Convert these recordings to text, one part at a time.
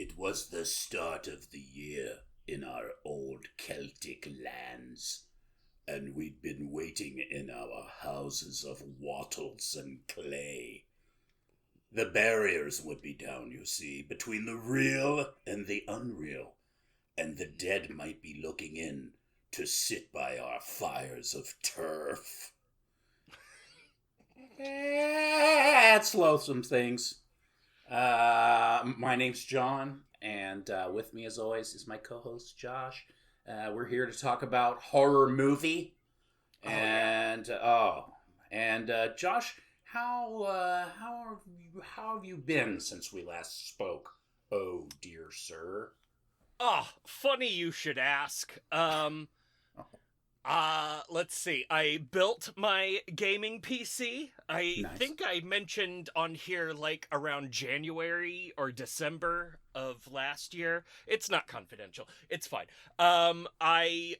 It was the start of the year in our old Celtic lands, and we'd been waiting in our houses of wattles and clay. The barriers would be down, you see, between the real and the unreal, and the dead might be looking in to sit by our fires of turf. That's loathsome things. My name's John, and with me, as always, is my co-host Josh. We're here to talk about horror movie, and Josh, how have you been since we last spoke? Oh dear sir. Funny you should ask. Let's see. I built my gaming PC. I think I mentioned on here like around January or December of last year. It's not confidential. It's fine. I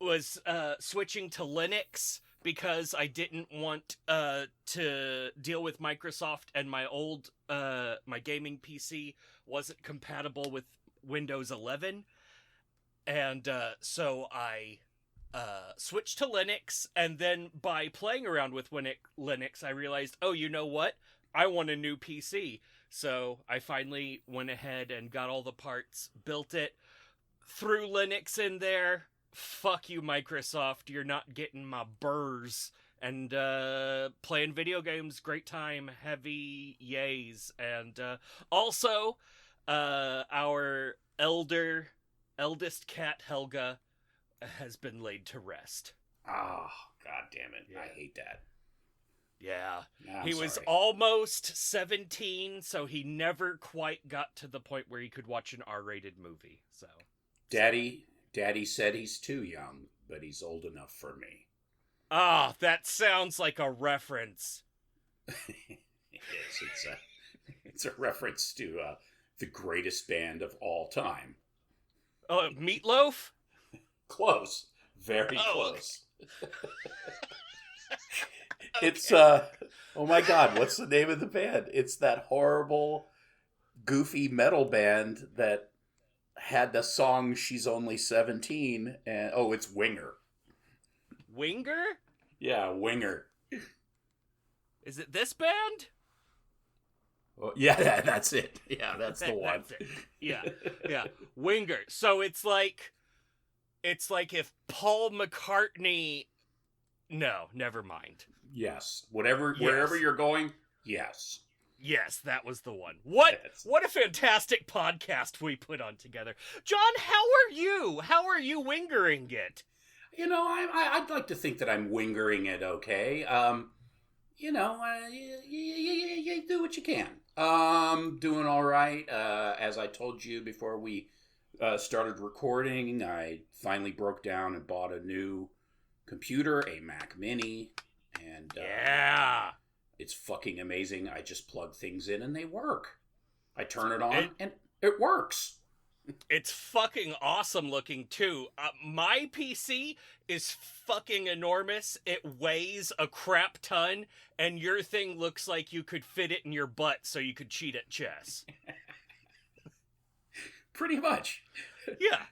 was switching to Linux because I didn't want to deal with Microsoft, and my old my gaming PC wasn't compatible with Windows 11. And so I switched to Linux, and then by playing around with Linux, I realized, oh, you know what? I want a new PC. So I finally went ahead and got all the parts, built it, threw Linux in there. Fuck you, Microsoft. You're not getting my burrs. And playing video games, great time, heavy yays. And also, our eldest cat, Helga, has been laid to rest. Oh, god damn it. Yeah. I hate that. Yeah. No, he was almost 17, so he never quite got to the point where he could watch an R-rated movie. So Daddy said he's too young, but he's old enough for me. That sounds like a reference. It is. It's a reference to the greatest band of all time. Meatloaf? Close. Very close. Okay. It's, oh my god, what's the name of the band? It's that horrible, goofy metal band that had the song She's Only 17, and, it's Winger. Winger? Yeah, Winger. Is it this band? Well, yeah, that's it. Yeah, that's the one. That's it. Yeah. Winger. So it's like if Paul McCartney... No, never mind. Yes. Wherever you're going, yes. Yes, that was the one. What a fantastic podcast we put on together. John, how are you? How are you wingering it? You know, I'd like to think that I'm wingering it okay. You do what you can. Doing all right. As I told you before we started recording, I finally broke down and bought a new computer, a Mac Mini, and it's fucking amazing. I just plug things in and they work. I turn it on and it works. It's fucking awesome looking too. My PC is fucking enormous. It weighs a crap ton, and your thing looks like you could fit it in your butt so you could cheat at chess. Pretty much. Yeah.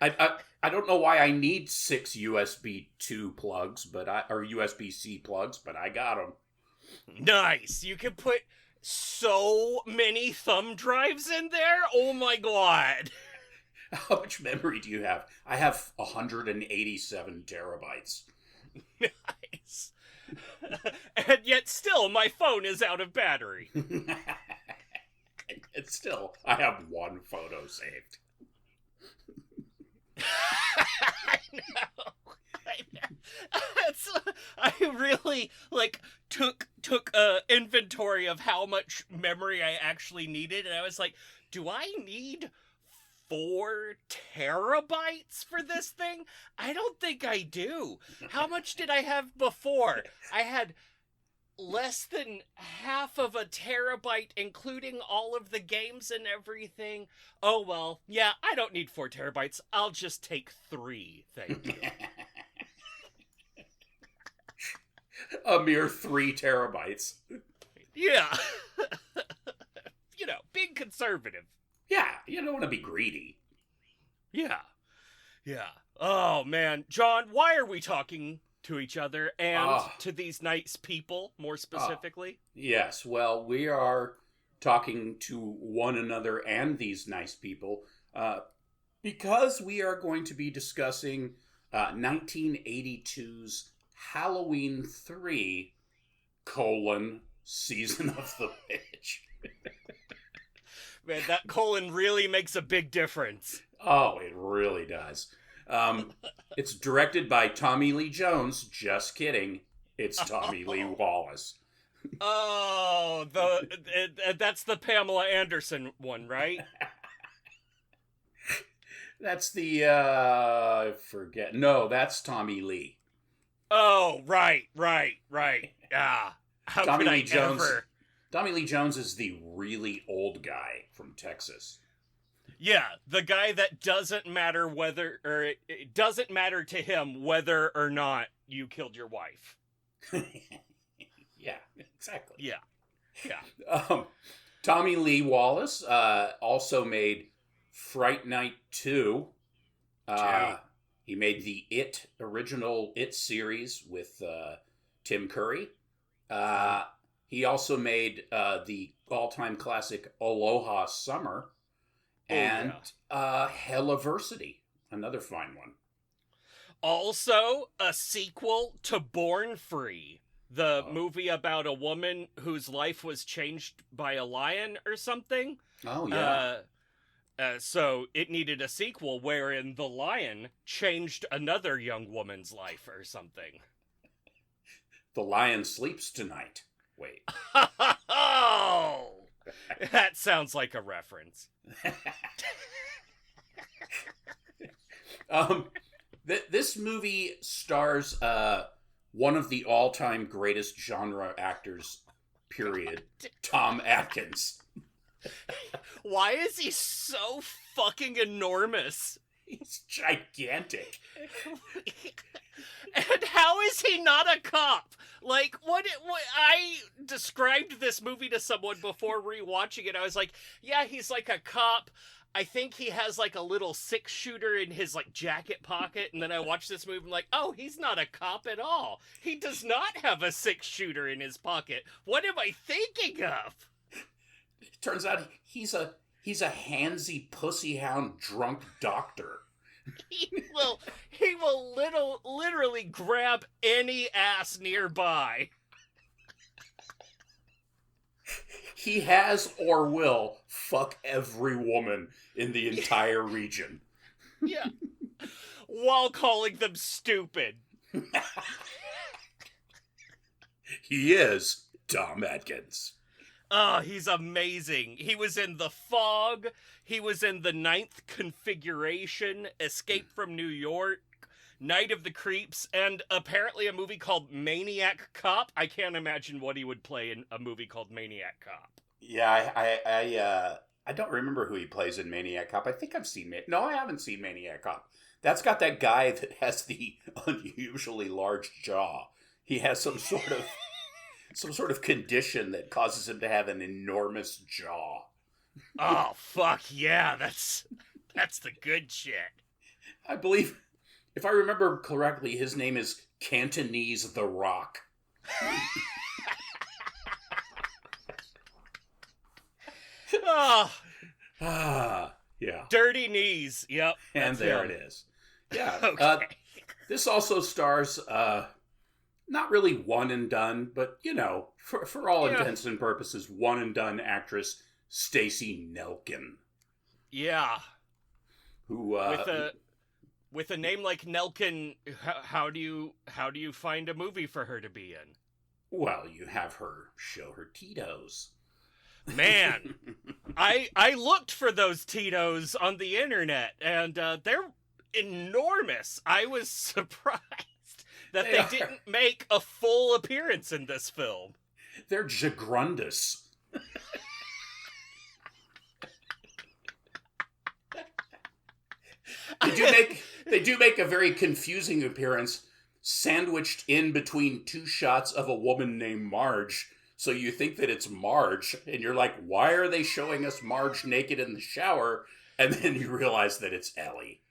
I don't know why I need 6 USB 2 plugs, or USB-C plugs, but I got them. Nice. You can put so many thumb drives in there. Oh my god. How much memory do you have? I have 187 terabytes. Nice. And yet still my phone is out of battery. And still, I have one photo saved. I know. I really took inventory of how much memory I actually needed, and I was like, do I need 4 terabytes for this thing? I don't think I do. How much did I have before? I had less than half of a terabyte, including all of the games and everything. Oh, well, yeah, I don't need 4 terabytes. I'll just take 3, thank you. A mere 3 terabytes. Yeah. Being conservative. Yeah, you don't want to be greedy. Yeah. Yeah. Oh, man. John, why are we talking to each other and to these nice people, more specifically? Yes, well, we are talking to one another and these nice people because we are going to be discussing 1982's Halloween 3, Season of the Witch. Man, that colon really makes a big difference. Oh, it really does. It's directed by Tommy Lee Jones. Just kidding. It's Tommy Lee Wallace. Oh, that's the Pamela Anderson one, right? That's the, I forget. No, that's Tommy Lee. Oh, right. Yeah. How Tommy could Lee I Jones. ever? Tommy Lee Jones is the really old guy from Texas. Yeah, the guy that doesn't matter whether, or it doesn't matter to him whether or not you killed your wife. Yeah, exactly. Yeah. Tommy Lee Wallace also made Fright Night 2. He made the original It series with Tim Curry. He also made the all-time classic Aloha Summer and Helliversity, another fine one. Also, a sequel to Born Free, the movie about a woman whose life was changed by a lion or something. Oh, yeah. So it needed a sequel wherein the lion changed another young woman's life or something. The lion sleeps tonight. Wait. Oh! That sounds like a reference. This movie stars one of the all-time greatest genre actors, period, Tom Atkins. Why is he so fucking enormous? He's gigantic. And how is he not a cop? Like, what I described this movie to someone before rewatching it. I was like, yeah, he's like a cop. I think he has like a little 6-shooter in his like jacket pocket. And then I watched this movie and I'm like, oh, he's not a cop at all. He does not have a 6-shooter in his pocket. What am I thinking of? It turns out he's a handsy pussyhound drunk doctor. He will literally grab any ass nearby. He has or will fuck every woman in the entire region. Yeah. While calling them stupid. He is Tom Atkins. Oh, he's amazing. He was in The Fog. He was in The Ninth Configuration, Escape from New York, Night of the Creeps, and apparently a movie called Maniac Cop. I can't imagine what he would play in a movie called Maniac Cop. Yeah, I don't remember who he plays in Maniac Cop. I think I've seen No, I haven't seen Maniac Cop. That's got that guy that has the unusually large jaw. He has some sort of condition that causes him to have an enormous jaw. Oh, fuck yeah, that's the good shit. I believe, if I remember correctly, his name is Cantonese The Rock. Yeah. Dirty Knees, yep. And there it is. Yeah. Okay. This also stars, not really one and done, but, for all intents and purposes, one and done actress Stacey Nelkin. Yeah. Who, with a name like Nelkin, how do you find a movie for her to be in? Well, you have her show her Tito's. Man, I looked for those Tito's on the internet, and they're enormous. I was surprised that they didn't make a full appearance in this film. They're gigundous. They do make a very confusing appearance, sandwiched in between two shots of a woman named Marge So you think that it's Marge, and you're like, why are they showing us Marge naked in the shower? And then you realize that it's Ellie.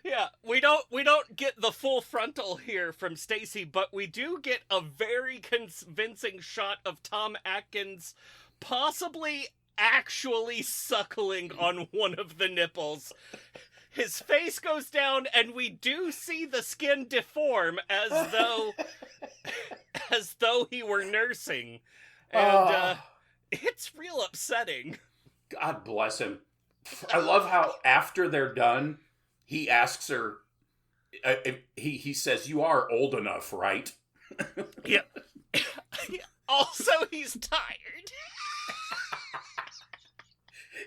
Yeah, we don't get the full frontal here from Stacy, but we do get a very convincing shot of Tom Atkins possibly actually suckling on one of the nipples. His face goes down, and we do see the skin deform as though he were nursing, and it's real upsetting. God bless him. I love how after they're done, he asks her. He says, "You are old enough, right?" Yeah. Also, he's tired.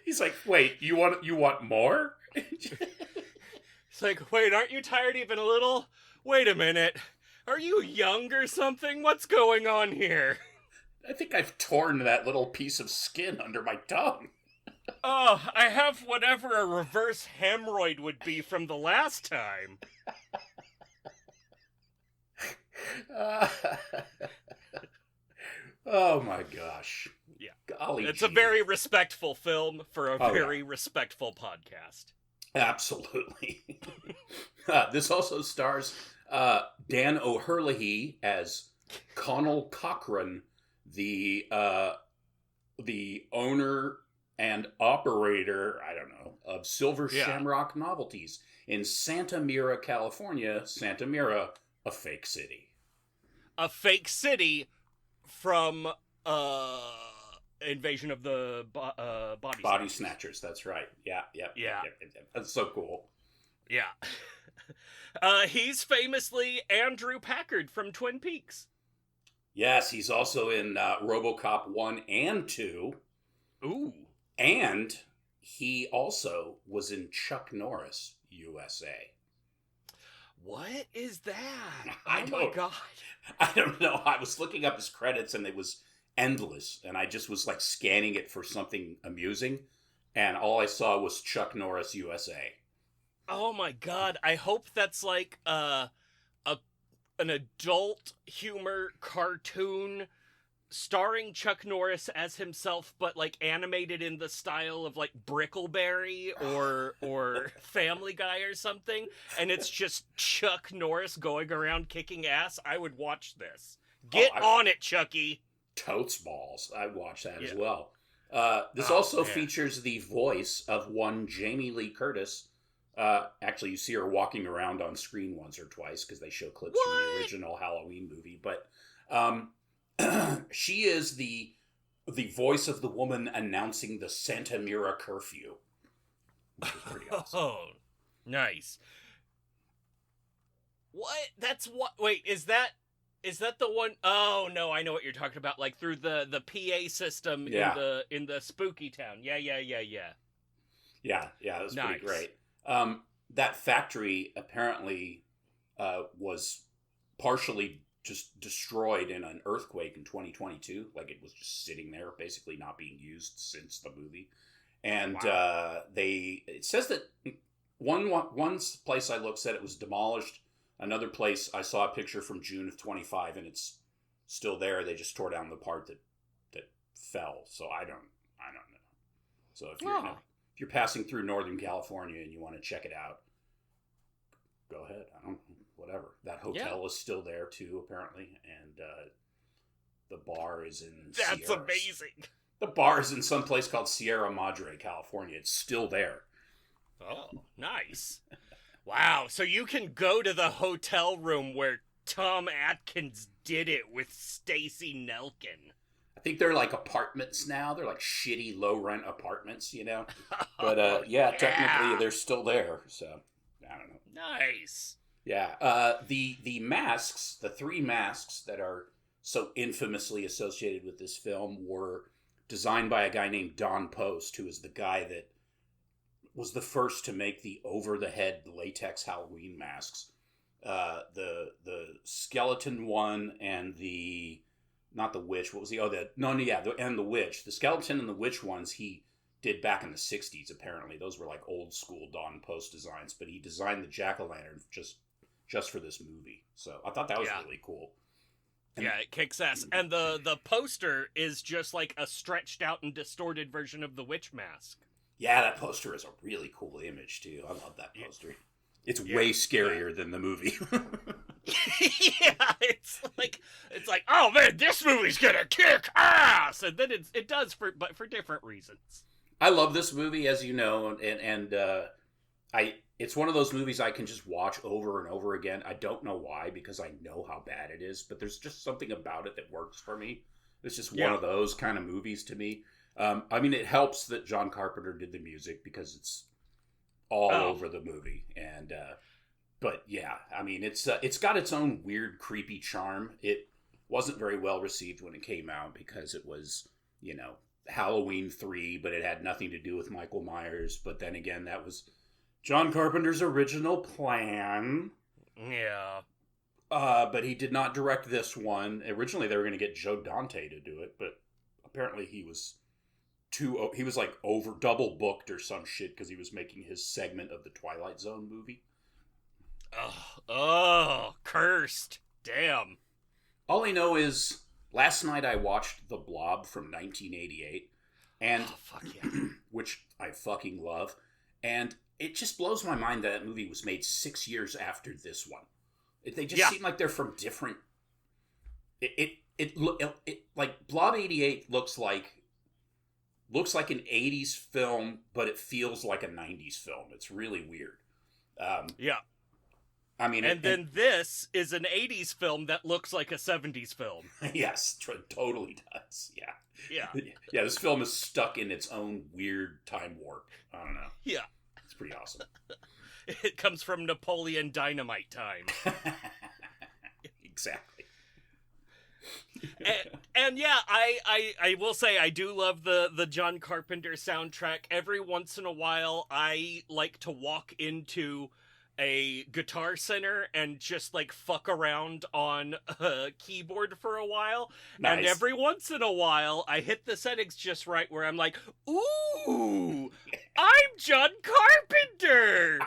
He's like, "Wait, you want more?" It's like, wait, aren't you tired even a little? Wait a minute. Are you young or something? What's going on here? I think I've torn that little piece of skin under my tongue. Oh, I have whatever a reverse hemorrhoid would be from the last time. Oh my gosh. Yeah. Golly it's gee. a very respectful film for a very respectful podcast. Absolutely. This also stars Dan O'Herlihy as Connell Cochran, the owner and operator, I don't know, of Silver Shamrock Novelties in Santa Mira, California. Santa Mira, a fake city. A fake city from Invasion of the Body Snatchers. That's right. Yeah. That's so cool. Yeah. He's famously Andrew Packard from Twin Peaks. Yes, he's also in RoboCop 1 and 2. Ooh. And he also was in Chuck Norris, USA. What is that? My God. I don't know. I was looking up his credits and it was endless. And I just was like scanning it for something amusing. And all I saw was Chuck Norris, USA. Oh my God. I hope that's like an adult humor cartoon starring Chuck Norris as himself, but like animated in the style of like Brickleberry or Family Guy or something, and it's just Chuck Norris going around kicking ass. I would watch this. Get on it, Chucky. Totes balls. I'd watch that as well. This also features the voice of one Jamie Lee Curtis. Actually, you see her walking around on screen once or twice because they show clips from the original Halloween movie, but she is the voice of the woman announcing the Santa Mira curfew, which is pretty awesome. Oh, nice. What? That's what? Wait, is that the one? Oh no, I know what you're talking about. Like through the PA system in the spooky town. Yeah. Yeah, that was pretty great. That factory apparently was partially just destroyed in an earthquake in 2022. Like it was just sitting there, basically not being used since the movie. And it says that one place I looked said it was demolished. Another place I saw a picture from June of 25, and it's still there. They just tore down the part that fell. So I don't know. So if you're passing through Northern California and you want to check it out, go ahead. Whatever. That hotel is still there too, apparently, and the bar is in. That's amazing. The bar is in some place called Sierra Madre, California. It's still there. Oh, nice. Wow. So you can go to the hotel room where Tom Atkins did it with Stacey Nelkin. I think they're like apartments now. They're like shitty low rent apartments, you know. But technically they're still there. So I don't know. Nice. Yeah. The masks, the three masks that are so infamously associated with this film, were designed by a guy named Don Post, who is the guy that was the first to make the over the head latex Halloween masks. The skeleton one and the not the witch. What was the and the witch. The skeleton and the witch ones he did back in the 60s. Apparently, those were like old school Don Post designs. But he designed the jack-o'-lantern just for this movie. So I thought that was really cool. Yeah, it kicks ass. And the poster is just like a stretched out and distorted version of the witch mask. Yeah, that poster is a really cool image, too. I love that poster. It's way scarier than the movie. Yeah, it's like, oh man, this movie's gonna kick ass! And then it does, but for different reasons. I love this movie, as you know, and it's one of those movies I can just watch over and over again. I don't know why, because I know how bad it is, but there's just something about it that works for me. It's just one of those kind of movies to me. I mean, it helps that John Carpenter did the music because it's all over the movie. And but yeah, I mean, it's got its own weird, creepy charm. It wasn't very well received when it came out because it was, Halloween 3, but it had nothing to do with Michael Myers. But then again, that was John Carpenter's original plan. Yeah. But he did not direct this one. Originally, they were going to get Joe Dante to do it, but apparently he was like over double booked or some shit because he was making his segment of the Twilight Zone movie. Oh, cursed. Damn. All I know is last night I watched The Blob from 1988, and fuck yeah. which I fucking love, and it just blows my mind that movie was made 6 years after this one. They just seem like they're from different. It like Blob 88 looks like an 80s film, but it feels like a 90s film. It's really weird. Yeah. I mean, and then this is an 80s film that looks like a 70s film. Yes, totally does. Yeah. Yeah. Yeah, this film is stuck in its own weird time warp. I don't know. Yeah. It's pretty awesome. It comes from Napoleon Dynamite time. Exactly. And yeah, I will say I do love the John Carpenter soundtrack. Every once in a while, I like to walk into a Guitar Center and just like fuck around on a keyboard for a while. Nice. And every once in a while, I hit the settings just right where I'm like, ooh, I'm John Carpenter.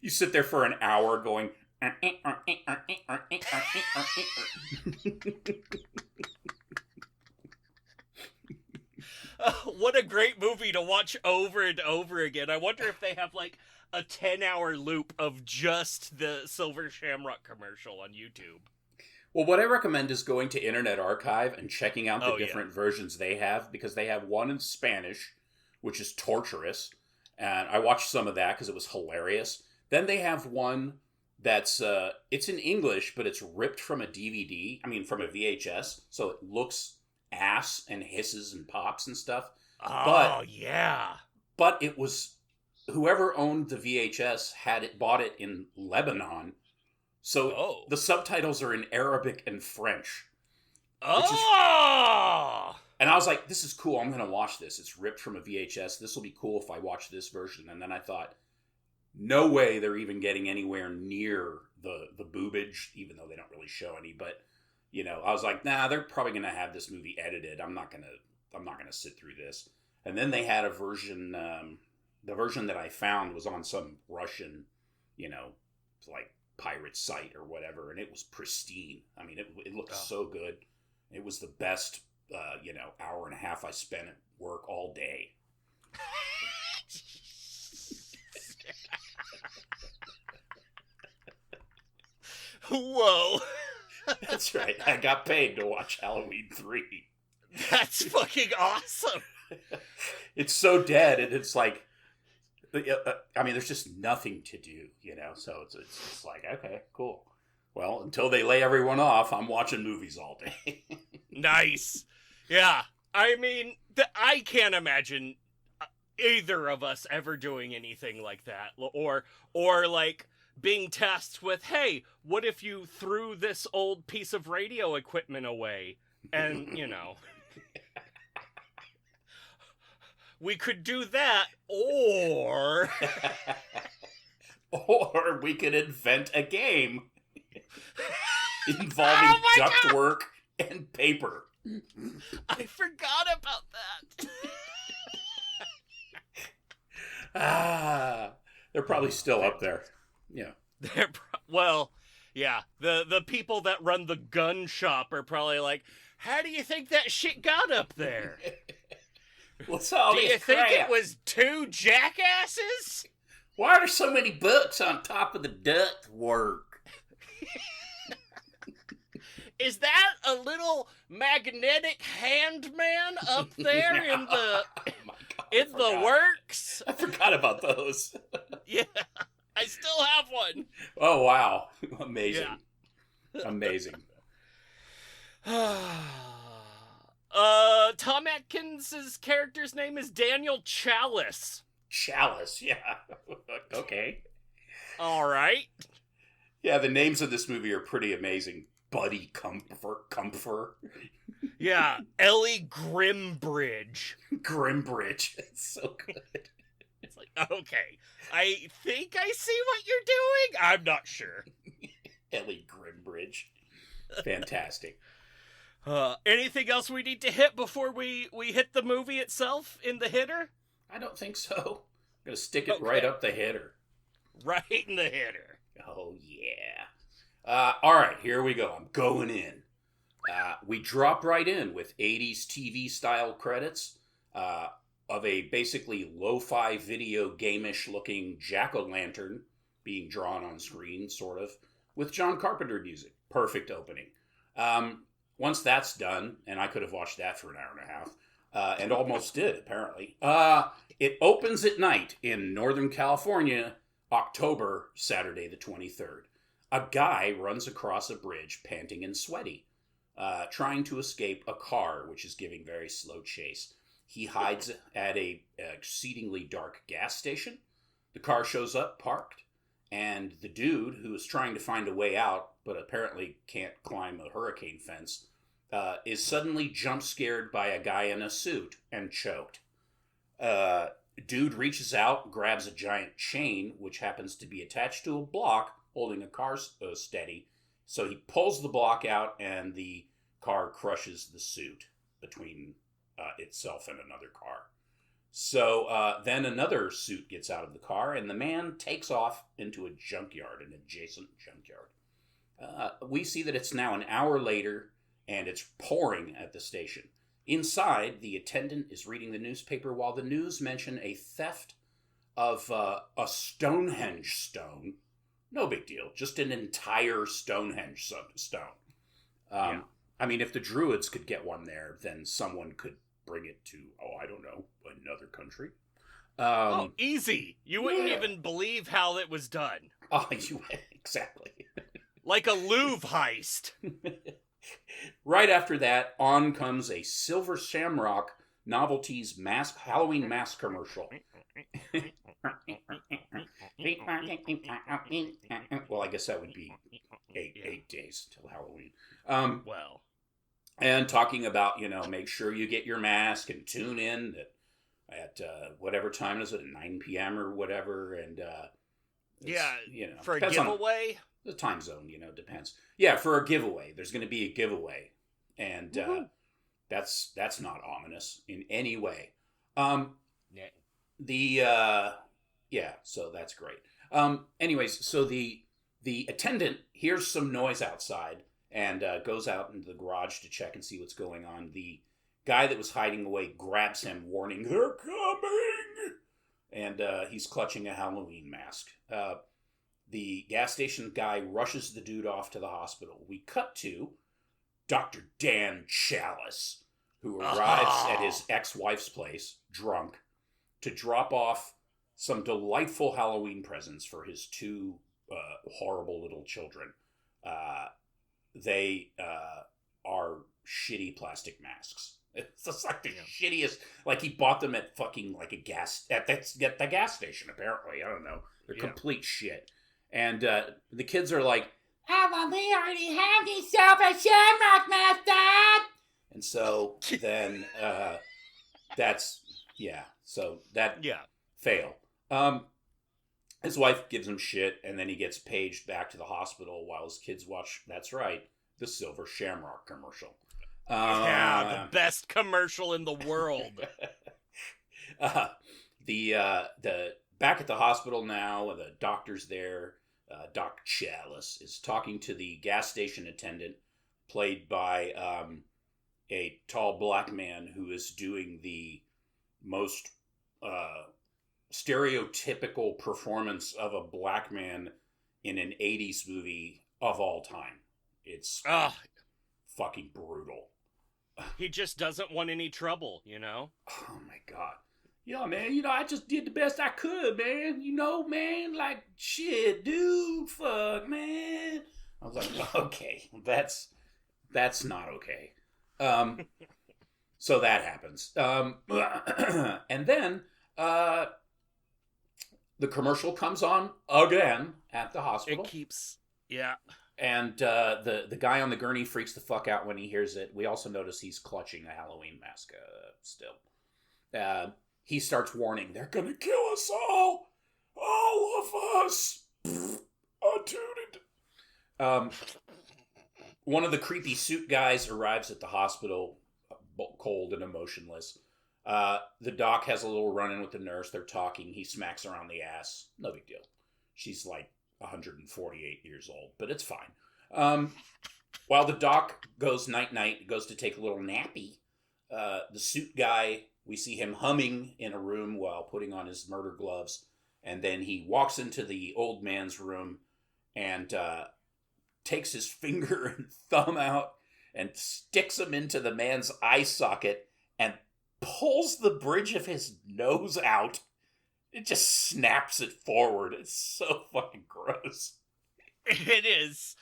You sit there for an hour going. What a great movie to watch over and over again. I wonder if they have like a 10-hour loop of just the Silver Shamrock commercial on YouTube. Well, what I recommend is going to Internet Archive and checking out the different versions they have, because they have one in Spanish, which is torturous. And I watched some of that because it was hilarious. Then they have one that's, it's in English, but it's ripped from a DVD. I mean, from a VHS. So it looks ass and hisses and pops and stuff. Oh, yeah. But it was, whoever owned the VHS bought it in Lebanon. So the subtitles are in Arabic and French. Oh! And I was like, this is cool. I'm going to watch this. It's ripped from a VHS. This will be cool if I watch this version. And then I thought, no way they're even getting anywhere near the boobage, even though they don't really show any. But, I was like, nah, they're probably going to have this movie edited. I'm not going to sit through this. And then they had a version, the version that I found was on some Russian, like pirate site or whatever. And it was pristine. I mean, it looked so good. It was the best, hour and a half I spent at work all day. Whoa. That's right. I got paid to watch Halloween 3. That's fucking awesome. It's so dead, and it's like, I mean, there's just nothing to do, So it's just like, okay, cool. Well, until they lay everyone off, I'm watching movies all day. Nice. Yeah. I mean, I can't imagine either of us ever doing anything like that, or like being tasked with, hey, what if you threw this old piece of radio equipment away? And, we could do that, or... or we could invent a game involving ductwork and paper. I forgot about that. They're probably still up there. Yeah. Well, Yeah, the people that run the gun shop are probably like, how do you think that shit got up there? What's all Do this you think crap? it was two jackasses? Why are there so many books on top of the duct work? Is that a little magnetic hand man up there in the in the works? I forgot about those. Yeah, I still have one. Oh wow, amazing, amazing. Tom Atkins' character's name is Daniel Chalice. Chalice, yeah. Okay. All right. Yeah, the names of this movie are pretty amazing. Buddy Comfort. Yeah, Ellie Grimbridge. Grimbridge. It's so good. It's like, okay, I think I see what you're doing. I'm not sure. Ellie Grimbridge. Fantastic. Anything else we need to hit before we hit the movie itself in the hitter? I don't think so. I'm going to stick it right up the hitter. Right in the hitter. Oh, yeah. All right, here we go. I'm going in. We drop right in with 80s TV style credits of a basically lo-fi video game-ish looking jack-o'-lantern being drawn on screen, sort of, with John Carpenter music. Perfect opening. Once that's done, and I could have watched that for an hour and a half, and almost did, apparently, it opens at night in Northern California, October, Saturday the 23rd. A guy runs across a bridge, panting and sweaty, trying to escape a car, which is giving very slow chase. He hides at a exceedingly dark gas station. The car shows up, parked, and the dude, who is trying to find a way out, but apparently can't climb a hurricane fence, is suddenly jump-scared by a guy in a suit and choked. Dude reaches out, grabs a giant chain, which happens to be attached to a block, holding a car steady. So he pulls the block out, and the car crushes the suit between itself and another car. So then another suit gets out of the car, and the man takes off into a junkyard, an adjacent junkyard. We see that it's now an hour later, and it's pouring at the station. Inside, the attendant is reading the newspaper while the news mention a theft of a Stonehenge stone. No big deal, just an entire Stonehenge stone. I mean, if the Druids could get one there, then someone could bring it to, I don't know, another country. Easy. You wouldn't even believe how it was done. Oh, exactly. Like a Louvre heist. Right after that, on comes a Silver Shamrock Novelties Halloween mask commercial. Well, I guess that would be eight days till Halloween. And talking about, make sure you get your mask and tune in at whatever time is it, at 9 p.m. or whatever. And for a giveaway. The time zone, depends. Yeah, for a giveaway. There's going to be a giveaway. And that's not ominous in any way. So that's great. Anyways, so the attendant hears some noise outside and goes out into the garage to check and see what's going on. The guy that was hiding away grabs him, warning, "They're coming!" And he's clutching a Halloween mask. The gas station guy rushes the dude off to the hospital. We cut to Dr. Dan Chalice, who arrives at his ex-wife's place, drunk, to drop off some delightful Halloween presents for his two horrible little children. They are shitty plastic masks. It's just like the shittiest. Like he bought them at fucking at the gas station. Apparently, I don't know. They're complete shit. And the kids are like, "How about we already have these Silver Shamrock masks, Dad?" And so then fail. His wife gives him shit, and then he gets paged back to the hospital while his kids watch, that's right, the Silver Shamrock commercial. The best commercial in the world. The back at the hospital now, the doctor's there. Doc Chalice, is talking to the gas station attendant, played by a tall black man who is doing the most stereotypical performance of a black man in an 80s movie of all time. It's fucking brutal. He just doesn't want any trouble, you know? Oh my God. Yeah, man, I just did the best I could, man. Man, like, shit, dude, fuck, man. I was like, okay, that's not okay. So that happens. And then the commercial comes on again at the hospital. It keeps, yeah. And the guy on the gurney freaks the fuck out when he hears it. We also notice he's clutching a Halloween mask still. He starts warning, they're going to kill us all of us. One of the creepy suit guys arrives at the hospital, cold and emotionless. The doc has a little run-in with the nurse. They're talking. He smacks her on the ass. No big deal. She's like 148 years old, but it's fine. While the doc goes night-night, goes to take a little nappy, the suit guy, we see him humming in a room while putting on his murder gloves, and then he walks into the old man's room and takes his finger and thumb out and sticks them into the man's eye socket and pulls the bridge of his nose out. It just snaps it forward. It's so fucking gross. It is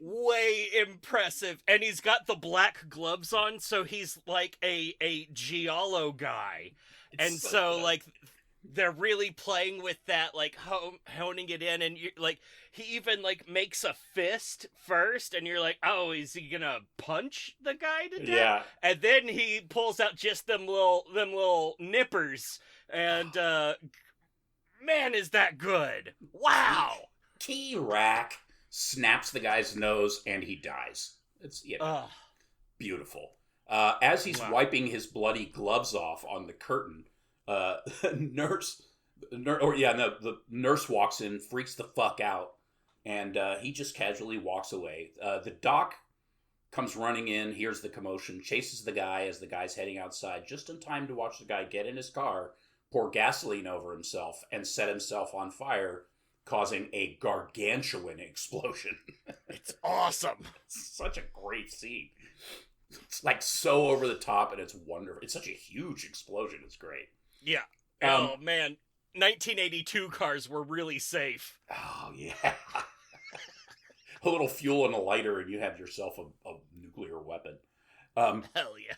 way impressive. And he's got the black gloves on, so he's like a giallo guy. And so like, they're really playing with that, like honing it in, and you like, he even like makes a fist first, and you're like, oh, is he gonna punch the guy to death? Yeah. And then he pulls out just them little nippers, and man, is that good! Wow. T-Rack snaps the guy's nose, and he dies. It's beautiful. As he's wiping his bloody gloves off on the curtain, the nurse walks in, freaks the fuck out, and he just casually walks away. The doc comes running in, hears the commotion, chases the guy as the guy's heading outside, just in time to watch the guy get in his car, pour gasoline over himself, and set himself on fire, causing a gargantuan explosion. It's awesome. It's such a great scene. It's like so over the top, and it's wonderful. It's such a huge explosion. It's great. Yeah. Oh, man. 1982 cars were really safe. Oh, yeah. A little fuel and a lighter, and you have yourself a nuclear weapon. Hell yeah.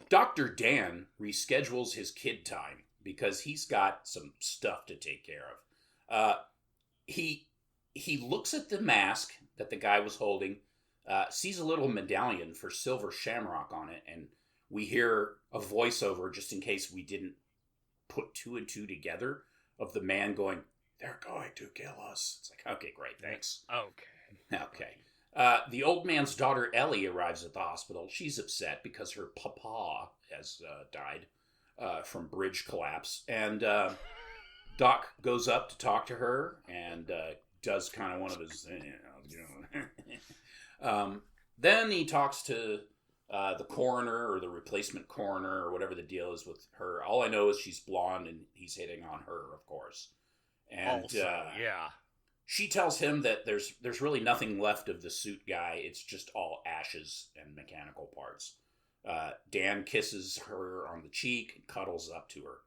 Dr. Dan reschedules his kid time because he's got some stuff to take care of. He looks at the mask that the guy was holding, sees a little medallion for Silver Shamrock on it, and we hear a voiceover, just in case we didn't put two and two together, of the man going, they're going to kill us. It's like, okay, great, thanks. Okay. The old man's daughter, Ellie, arrives at the hospital. She's upset because her papa has died from bridge collapse. And Doc goes up to talk to her and does kind of one of his, then he talks to the coroner or the replacement coroner or whatever the deal is with her. All I know is she's blonde and he's hitting on her, of course. And also, yeah. She tells him that there's really nothing left of the suit guy. It's just all ashes and mechanical parts. Dan kisses her on the cheek and cuddles up to her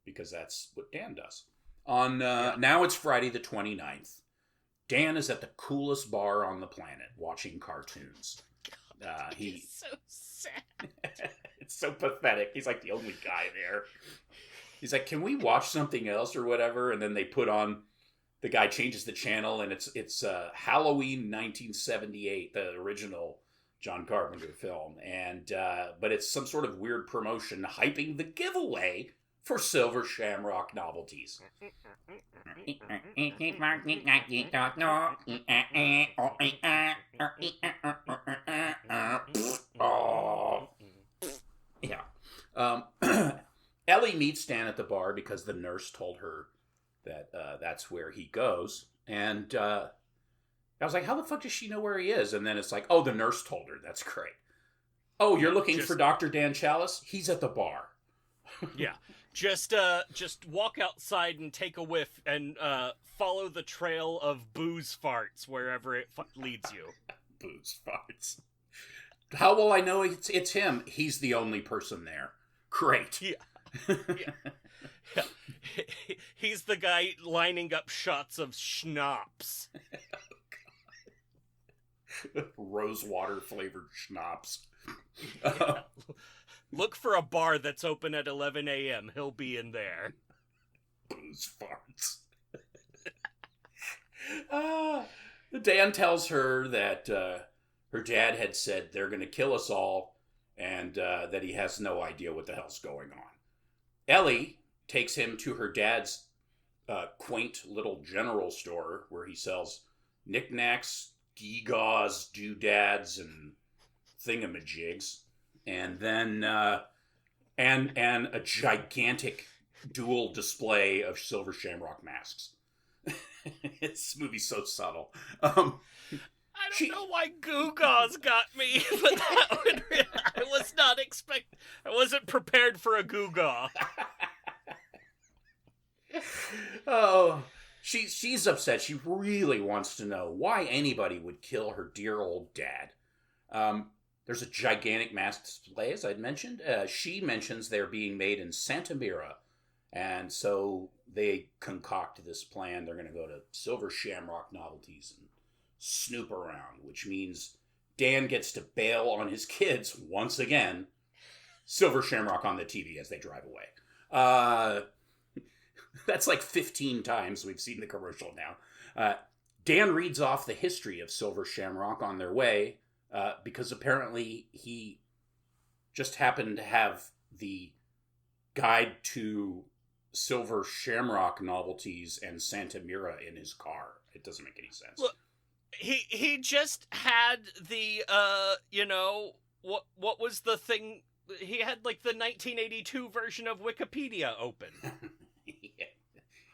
because that's what Dan does. Now it's Friday the 29th. Dan is at the coolest bar on the planet watching cartoons. He's so sad. It's so pathetic. He's like the only guy there. He's like, can we watch something else or whatever? And then they put on, the guy changes the channel, and it's Halloween 1978, the original John Carpenter film. And but it's some sort of weird promotion hyping the giveaway for Silver Shamrock novelties. Yeah. Ellie meets Stan at the bar because the nurse told her that that's where he goes. And I was like, how the fuck does she know where he is? And then it's like, oh, the nurse told her. That's great. Oh, you're looking for Dr. Dan Chalice? He's at the bar. Yeah. Just walk outside and take a whiff and follow the trail of booze farts wherever it leads you. Booze farts. How will I know it's him? He's the only person there. Great. Yeah. Yeah. Yeah. He's the guy lining up shots of schnapps. Rosewater flavored schnapps. Yeah. Look for a bar that's open at 11 a.m. He'll be in there. Booze farts. Dan tells her that her dad had said they're going to kill us all and that he has no idea what the hell's going on. Ellie takes him to her dad's quaint little general store where he sells knickknacks, gewgaws, doodads, and thingamajigs. And then and a gigantic dual display of silver shamrock masks. This movie's so subtle. I don't know why gewgaws got me, but I wasn't prepared for a gewgaw. Oh, she's upset. She really wants to know why anybody would kill her dear old dad. There's a gigantic mask display, as I'd mentioned. She mentions they're being made in Santa Mira, and so they concoct this plan. They're going to go to Silver Shamrock Novelties and snoop around, which means Dan gets to bail on his kids once again. Silver Shamrock on the TV as they drive away. That's like 15 times we've seen the commercial now. Dan reads off the history of Silver Shamrock on their way, because apparently he just happened to have the guide to Silver Shamrock Novelties and Santa Mira in his car. It doesn't make any sense. Look, he just had the what was the thing? He had like the 1982 version of Wikipedia open. Yeah.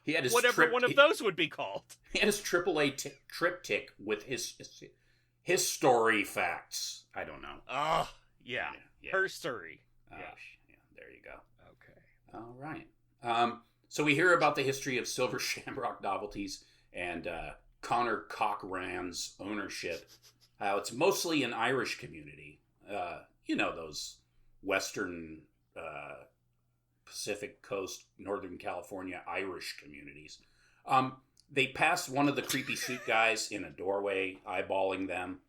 He had his whatever one of those would be called. He had his AAA triptych with his story facts. I don't know. Oh, yeah. Her story. Yeah, there you go. Okay. All right. So we hear about the history of Silver Shamrock Novelties and Connor Cochran's ownership. It's mostly an Irish community. Those Western Pacific Coast, Northern California Irish communities. They pass one of the creepy suit guys in a doorway, eyeballing them.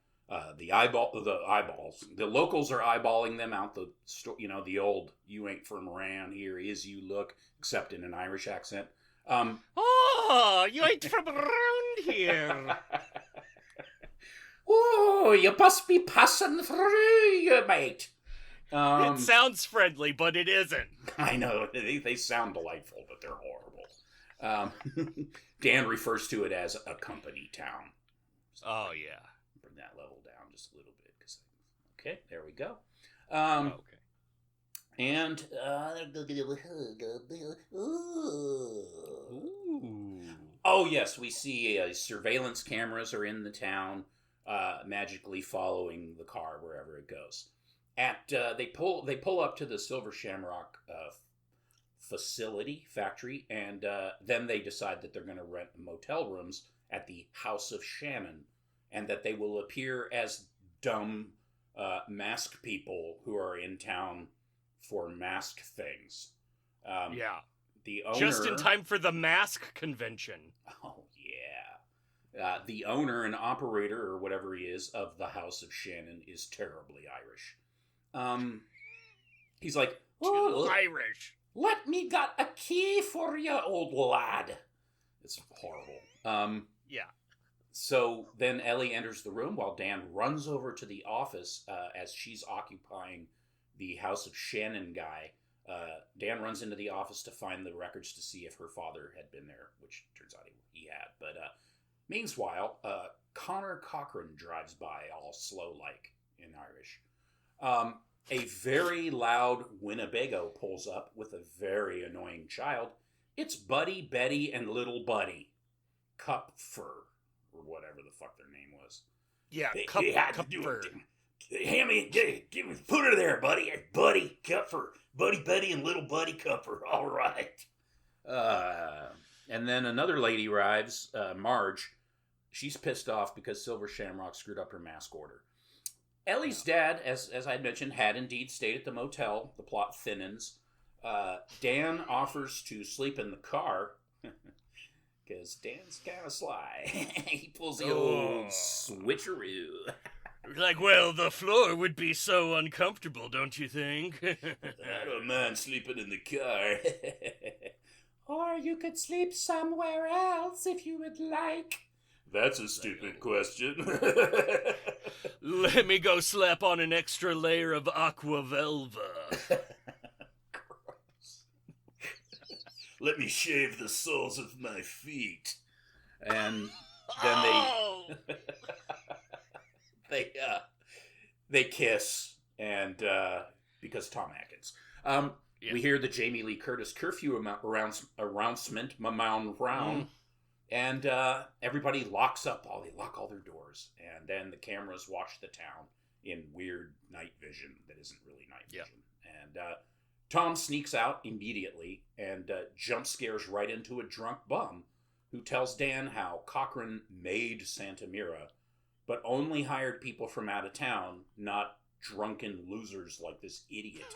The eyeballs. The locals are eyeballing them out the store. The old "you ain't from around here, is you" look, except in an Irish accent. Oh, you ain't from around here. Oh, you must be passing through, mate. It sounds friendly, but it isn't. I know. They sound delightful, but they're horrible. Dan refers to it as a company town. So oh, yeah. Bring that level down just a little bit. Okay, there we go. Okay. And, oh, yes, we see surveillance cameras are in the town, magically following the car wherever it goes. They pull up to the Silver Shamrock factory, and then they decide that they're going to rent motel rooms at the House of Shannon, and that they will appear as dumb masked people who are in town for mask things. Yeah. The owner, just in time for the mask convention. Oh, yeah. The owner and operator, or whatever he is, of the House of Shannon is terribly Irish. He's like, "Oh, Irish. Let me got a key for you, old lad." It's horrible. Yeah. So then Ellie enters the room while Dan runs over to the office as she's occupying the House of Shannon guy. Dan runs into the office to find the records to see if her father had been there, which turns out he had. But meanwhile, Connor Cochran drives by all slow-like in Irish. A very loud Winnebago pulls up with a very annoying child. It's Buddy, Betty, and Little Buddy. Kupfer, or whatever the fuck their name was. Yeah, Kupfer. Put her there, buddy. Buddy Kupfer. Buddy, and little Buddy Kupfer. All right. And then another lady arrives, Marge. She's pissed off because Silver Shamrock screwed up her mask order. Ellie's dad, as I mentioned, had indeed stayed at the motel. The plot thinnens. Dan offers to sleep in the car because Dan's kind of sly. He pulls the old switcheroo. Like, well, the floor would be so uncomfortable, don't you think? I don't mind sleeping in the car. Or you could sleep somewhere else if you would like. That's a stupid question. Let me go slap on an extra layer of aqua velva. Gross. Let me shave the soles of my feet. And then they kiss, and because Tom Atkins. We hear the Jamie Lee Curtis curfew announcement, and everybody locks up. They lock all their doors, and then the cameras watch the town in weird night vision that isn't really night vision. And Tom sneaks out immediately and jump scares right into a drunk bum who tells Dan how Cochran made Santa Mira, but only hired people from out of town, not drunken losers like this idiot.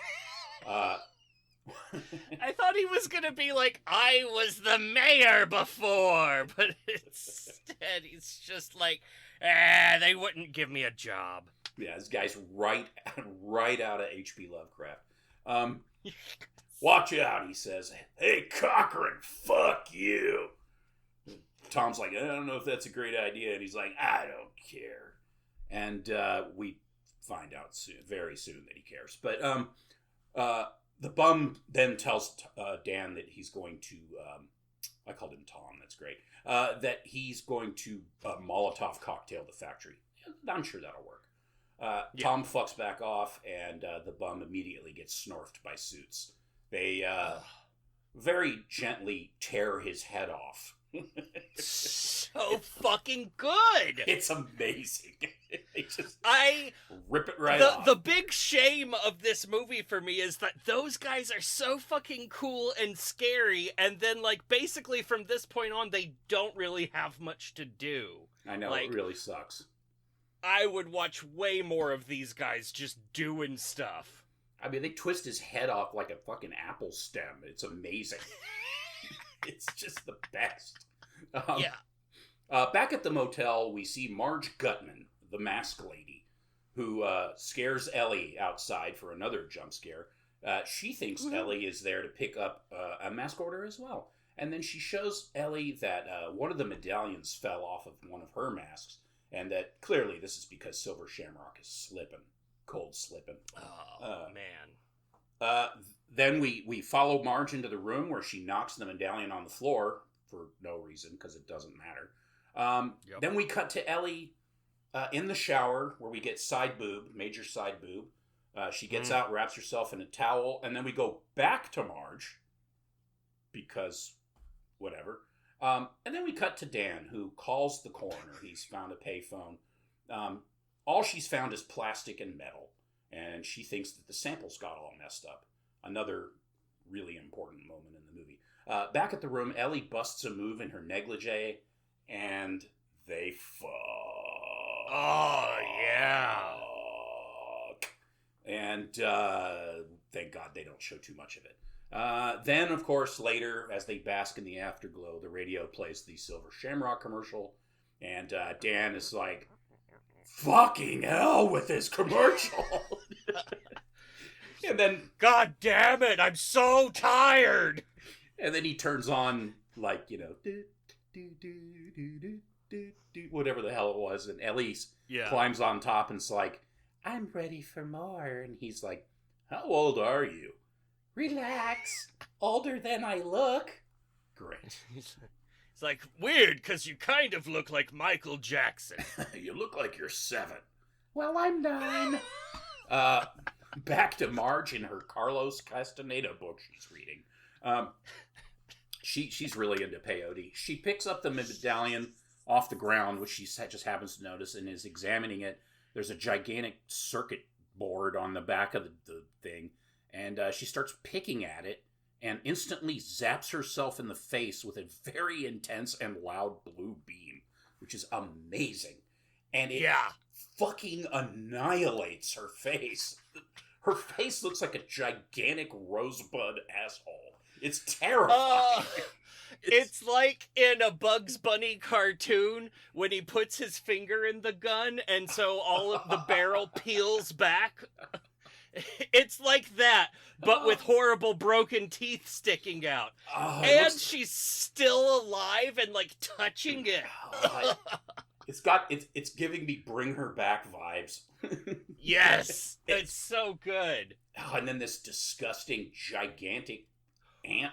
I thought he was gonna be like, I was the mayor before, but instead he's just like, they wouldn't give me a job. Yeah, this guy's right out of H.P. Lovecraft. Watch out, he says. Hey, Cochran, fuck you. Tom's like, I don't know if that's a great idea. And he's like, I don't care. And we find out very soon that he cares. But the bum then tells Dan that he's going to, I called him Tom, that's great, that he's going to Molotov cocktail the factory. I'm sure that'll work. Tom fucks back off, and the bum immediately gets snorfed by Suits. They very gently tear his head off. So fucking good. It's amazing. They just rip it off. The big shame of this movie for me is that those guys are so fucking cool and scary, and then like basically from this point on they don't really have much to do. I know, it really sucks. I would watch way more of these guys just doing stuff. I mean, they twist his head off like a fucking apple stem. It's amazing. It's just the best. Back at the motel, we see Marge Gutman, the mask lady, who scares Ellie outside for another jump scare. She thinks Ellie is there to pick up a mask order as well. And then she shows Ellie that one of the medallions fell off of one of her masks, and that clearly this is because Silver Shamrock is slipping. Cold slipping. Oh, man. Then we follow Marge into the room where she knocks the medallion on the floor for no reason, because it doesn't matter. Then we cut to Ellie in the shower, where we get major side boob. She gets out, wraps herself in a towel, and then we go back to Marge, because whatever. And then we cut to Dan, who calls the coroner. He's found a payphone. All she's found is plastic and metal, and she thinks that the samples got all messed up. Another really important moment in the movie. Back at the room, Ellie busts a move in her negligee, and they fuck. Oh, yeah. And thank God they don't show too much of it. Then, of course, later, as they bask in the afterglow, the radio plays the Silver Shamrock commercial, and Dan is like, fucking hell with this commercial. And then, God damn it, I'm so tired. And then he turns on, like, whatever the hell it was, and Ellie climbs on top and is like, I'm ready for more. And he's like, how old are you? Relax. Older than I look. Great. It's like, weird, because you kind of look like Michael Jackson. You look like you're 7. Well, I'm 9. Back to Marge in her Carlos Castaneda book she's reading. She's really into peyote. She picks up the medallion off the ground, which she just happens to notice, and is examining it. There's a gigantic circuit board on the back of the thing, and she starts picking at it and instantly zaps herself in the face with a very intense and loud blue beam, which is amazing. And it fucking annihilates her face. Her face looks like a gigantic rosebud asshole. It's terrifying. It's like in a Bugs Bunny cartoon when he puts his finger in the gun and so all of the barrel peels back. It's like that, but with horrible broken teeth sticking out. And she's still alive and like touching it. It's giving me Bring Her Back vibes. Yes, it's so good. And then this disgusting, gigantic ant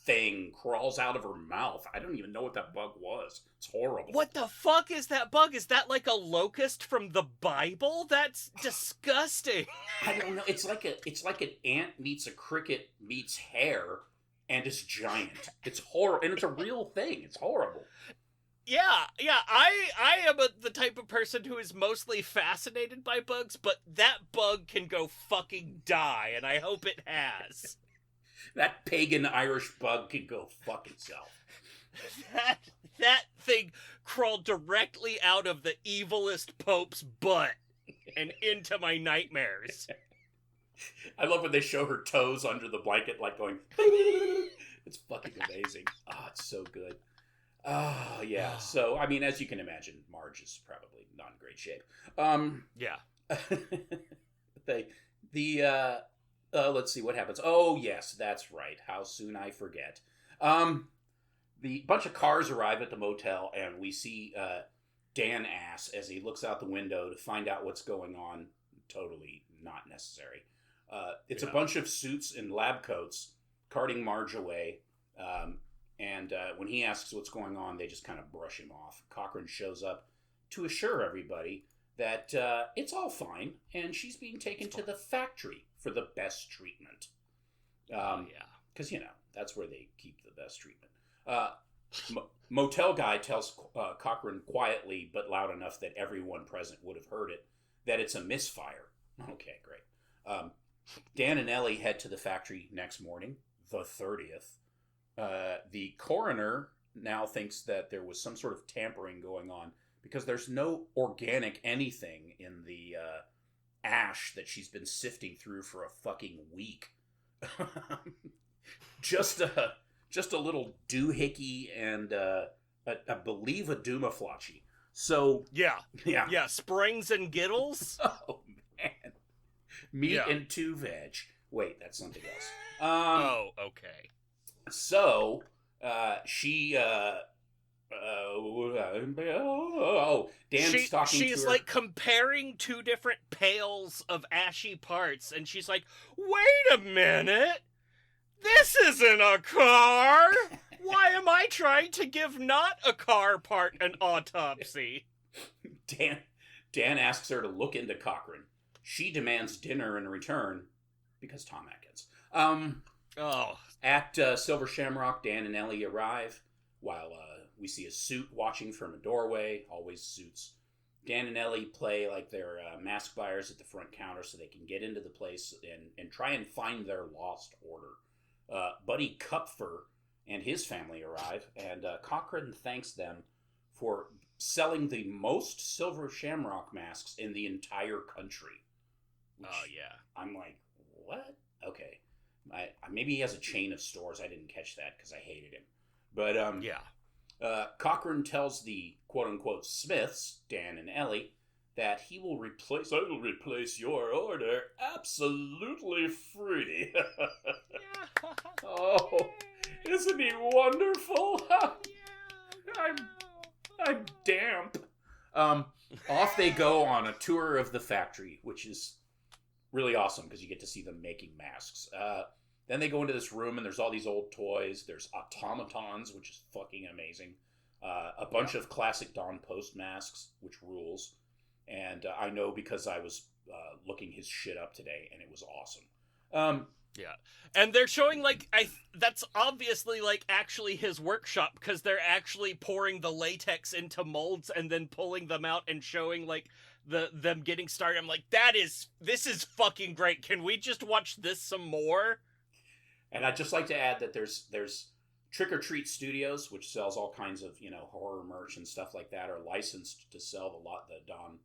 thing crawls out of her mouth. I don't even know what that bug was. It's horrible. What the fuck is that bug? Is that like a locust from the Bible? That's disgusting. I don't know. It's like an ant meets a cricket meets hair, and it's giant. It's horrible, and it's a real thing. It's horrible. Yeah. I am the type of person who is mostly fascinated by bugs, but that bug can go fucking die, and I hope it has. That pagan Irish bug can go fuck itself. That thing crawled directly out of the evilest pope's butt and into my nightmares. I love when they show her toes under the blanket, like going. It's fucking amazing. It's so good. Yeah. So, I mean, as you can imagine, Marge is probably not in great shape. Yeah. Let's see what happens. Oh, yes, that's right. How soon I forget. The bunch of cars arrive at the motel, and we see Dan Ass as he looks out the window to find out what's going on. Totally not necessary. It's a bunch of suits and lab coats carting Marge away. And when he asks what's going on, they just kind of brush him off. Cochran shows up to assure everybody that it's all fine, and she's being taken to the factory for the best treatment. Because, that's where they keep the best treatment. Motel guy tells Cochran quietly, but loud enough that everyone present would have heard it, that it's a misfire. Okay, great. Dan and Ellie head to the factory next morning, the 30th. The coroner now thinks that there was some sort of tampering going on because there's no organic anything in the ash that she's been sifting through for a fucking week. just a little doohickey and I believe a doomaflachi. So yeah, springs and giddles. Oh man, meat and 2 veg. Wait, that's something else. Okay. So, Dan's talking to her. She's like comparing 2 different pails of ashy parts, and she's like, wait a minute! This isn't a car! Why am I trying to give not a car part an autopsy? Dan asks her to look into Cochran. She demands dinner in return, because Tom Atkins. At Silver Shamrock, Dan and Ellie arrive, while we see a suit watching from a doorway, always suits. Dan and Ellie play like they're mask buyers at the front counter so they can get into the place and try and find their lost order. Buddy Kupfer and his family arrive, and Cochran thanks them for selling the most Silver Shamrock masks in the entire country. I'm like, what? Okay. Maybe he has a chain of stores. I didn't catch that because I hated him. But Cochran tells the quote-unquote Smiths, Dan and Ellie, that I will replace your order absolutely free. Oh, isn't he wonderful? I'm damp. Off they go on a tour of the factory, which is really awesome because you get to see them making masks. Then they go into this room and there's all these old toys. There's automatons, which is fucking amazing. A bunch of classic Don Post masks, which rules. And I know because I was looking his shit up today and it was awesome. Yeah. And they're showing, like, that's obviously, like, actually his workshop, because they're actually pouring the latex into molds and then pulling them out and showing, like, them getting started. I'm like, this is fucking great. Can we just watch this some more? And I'd just like to add that there's Trick or Treat Studios, which sells all kinds of, horror merch and stuff like that, are licensed to sell the Dawn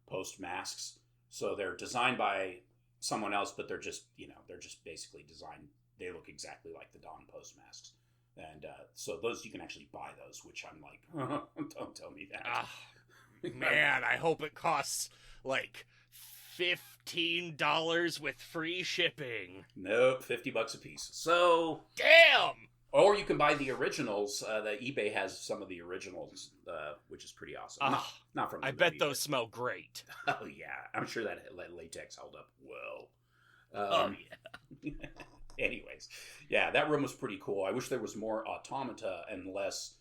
Post masks. So they're designed by someone else, but they're just basically designed. They look exactly like the Dawn Post masks. And so those, you can actually buy those, which I'm like, don't tell me that. Man, I hope it costs like $15 with free shipping. Nope, $50 a piece. So damn. Or you can buy the originals. The eBay has some of the originals, which is pretty awesome. Not from. I bet those smell great. Oh yeah, I'm sure that latex held up well. Oh yeah. Anyways, yeah, that room was pretty cool. I wish there was more automata and less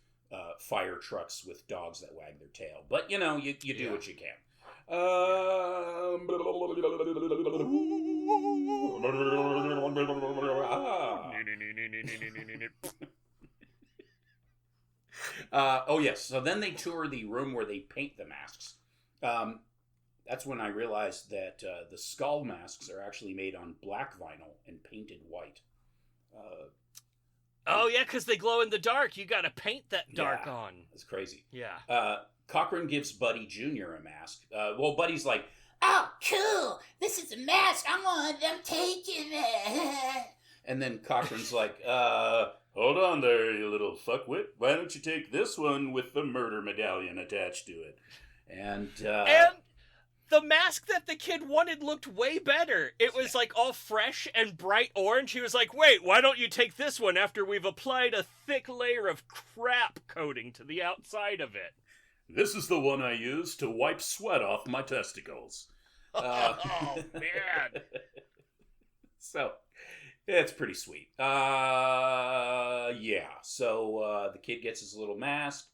fire trucks with dogs that wag their tail. But you do what you can. Oh yes, so then they tour the room where they paint the masks. That's when I realized that the skull masks are actually made on black vinyl and painted white. Oh yeah, because they glow in the dark. You got to paint that dark on. It's crazy. Yeah. Cochran gives Buddy Jr. a mask. Well, Buddy's like, "Oh, cool! This is a mask. I want them taking it." And then Cochran's like, hold on there, you little fuckwit. Why don't you take this one with the murder medallion attached to it? And the mask that the kid wanted looked way better. It was like all fresh and bright orange. He was like, wait, why don't you take this one after we've applied a thick layer of crap coating to the outside of it? This is the one I use to wipe sweat off my testicles. Oh, man. So, it's pretty sweet. Yeah. So, the kid gets his little mask,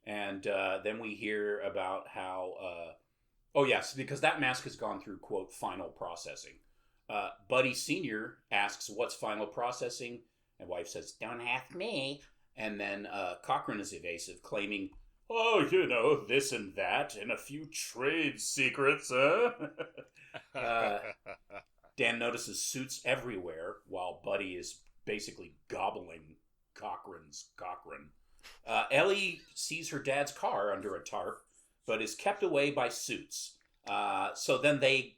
and then we hear about how... oh, yes, because that mask has gone through, quote, final processing. Buddy Sr. asks, what's final processing? And wife says, don't ask me. And then Cochran is evasive, claiming, oh, this and that, and a few trade secrets, huh? Dan notices suits everywhere, while Buddy is basically gobbling Cochran. Ellie sees her dad's car under a tarp, but is kept away by suits. So then they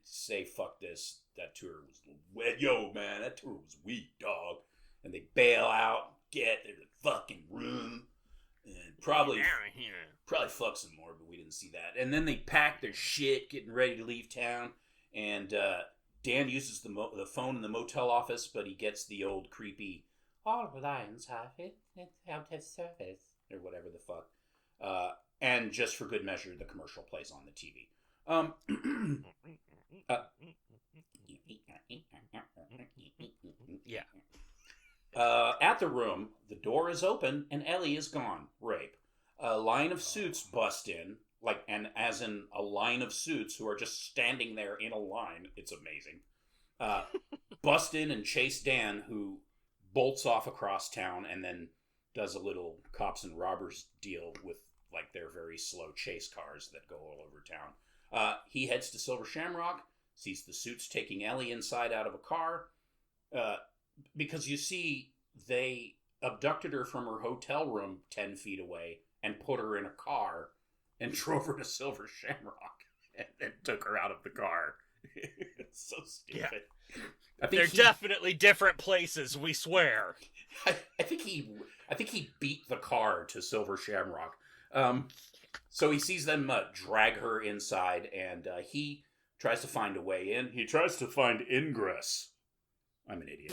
say, fuck this, that tour was wet. Yo, man, that tour was weak, dog. And they bail out, get their fucking room, and probably fuck some more, but we didn't see that. And then they pack their shit, getting ready to leave town, and Dan uses the phone in the motel office, but he gets the old creepy, all lines have it out of service, or whatever the fuck. And just for good measure, the commercial plays on the TV. Yeah. At the room, the door is open and Ellie is gone. Rape. A line of suits bust in, as in a line of suits who are just standing there in a line. It's amazing. Bust in and chase Dan, who bolts off across town and then does a little cops and robbers deal with their very slow chase cars that go all over town. He heads to Silver Shamrock, sees the suits taking Ellie inside out of a car, because you see, they abducted her from her hotel room 10 feet away and put her in a car and drove her to Silver Shamrock and took her out of the car. It's so stupid. Yeah. They're definitely different places, we swear. I think he beat the car to Silver Shamrock. So he sees them drag her inside, and he tries to find a way in. He tries to find ingress. I'm an idiot.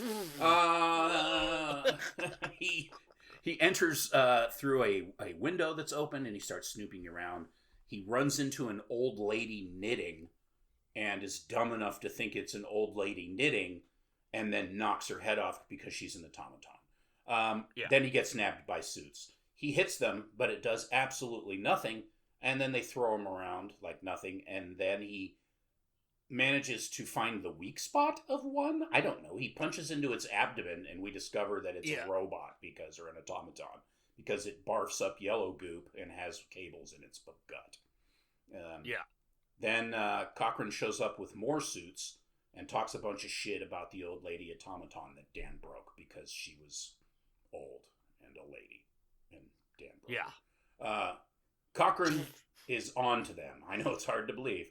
He enters through a window that's open, and he starts snooping around. He runs into an old lady knitting, and is dumb enough to think it's an old lady knitting, and then knocks her head off because she's an automaton. Then he gets nabbed by suits. He hits them, but it does absolutely nothing, and then they throw him around like nothing, and then he manages to find the weak spot of one. I don't know. He punches into its abdomen, and we discover that it's a robot or an automaton, because it barfs up yellow goop and has cables in its gut. Then Cochrane shows up with more suits and talks a bunch of shit about the old lady automaton that Dan broke because she was old and a lady, and Dan broke her. Cochrane is on to them. I know it's hard to believe.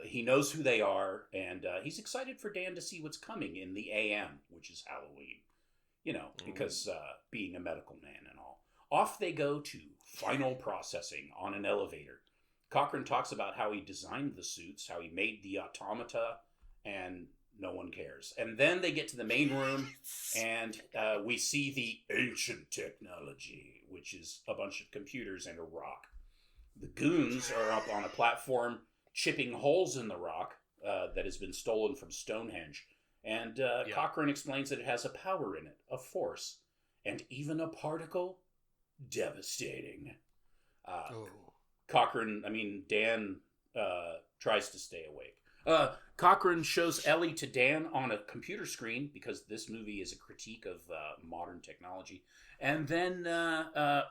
He knows who they are, and he's excited for Dan to see what's coming in the AM, which is Halloween. Because being a medical man and all. Off they go to final processing on an elevator. Cochrane talks about how he designed the suits, how he made the automata, and no one cares. And then they get to the main room, and we see the ancient technology, which is a bunch of computers and a rock. The goons are up on a platform chipping holes in the rock that has been stolen from Stonehenge. And Cochrane explains that it has a power in it, a force, and even a particle devastating. Dan tries to stay awake. Cochrane shows Ellie to Dan on a computer screen, because this movie is a critique of modern technology. And then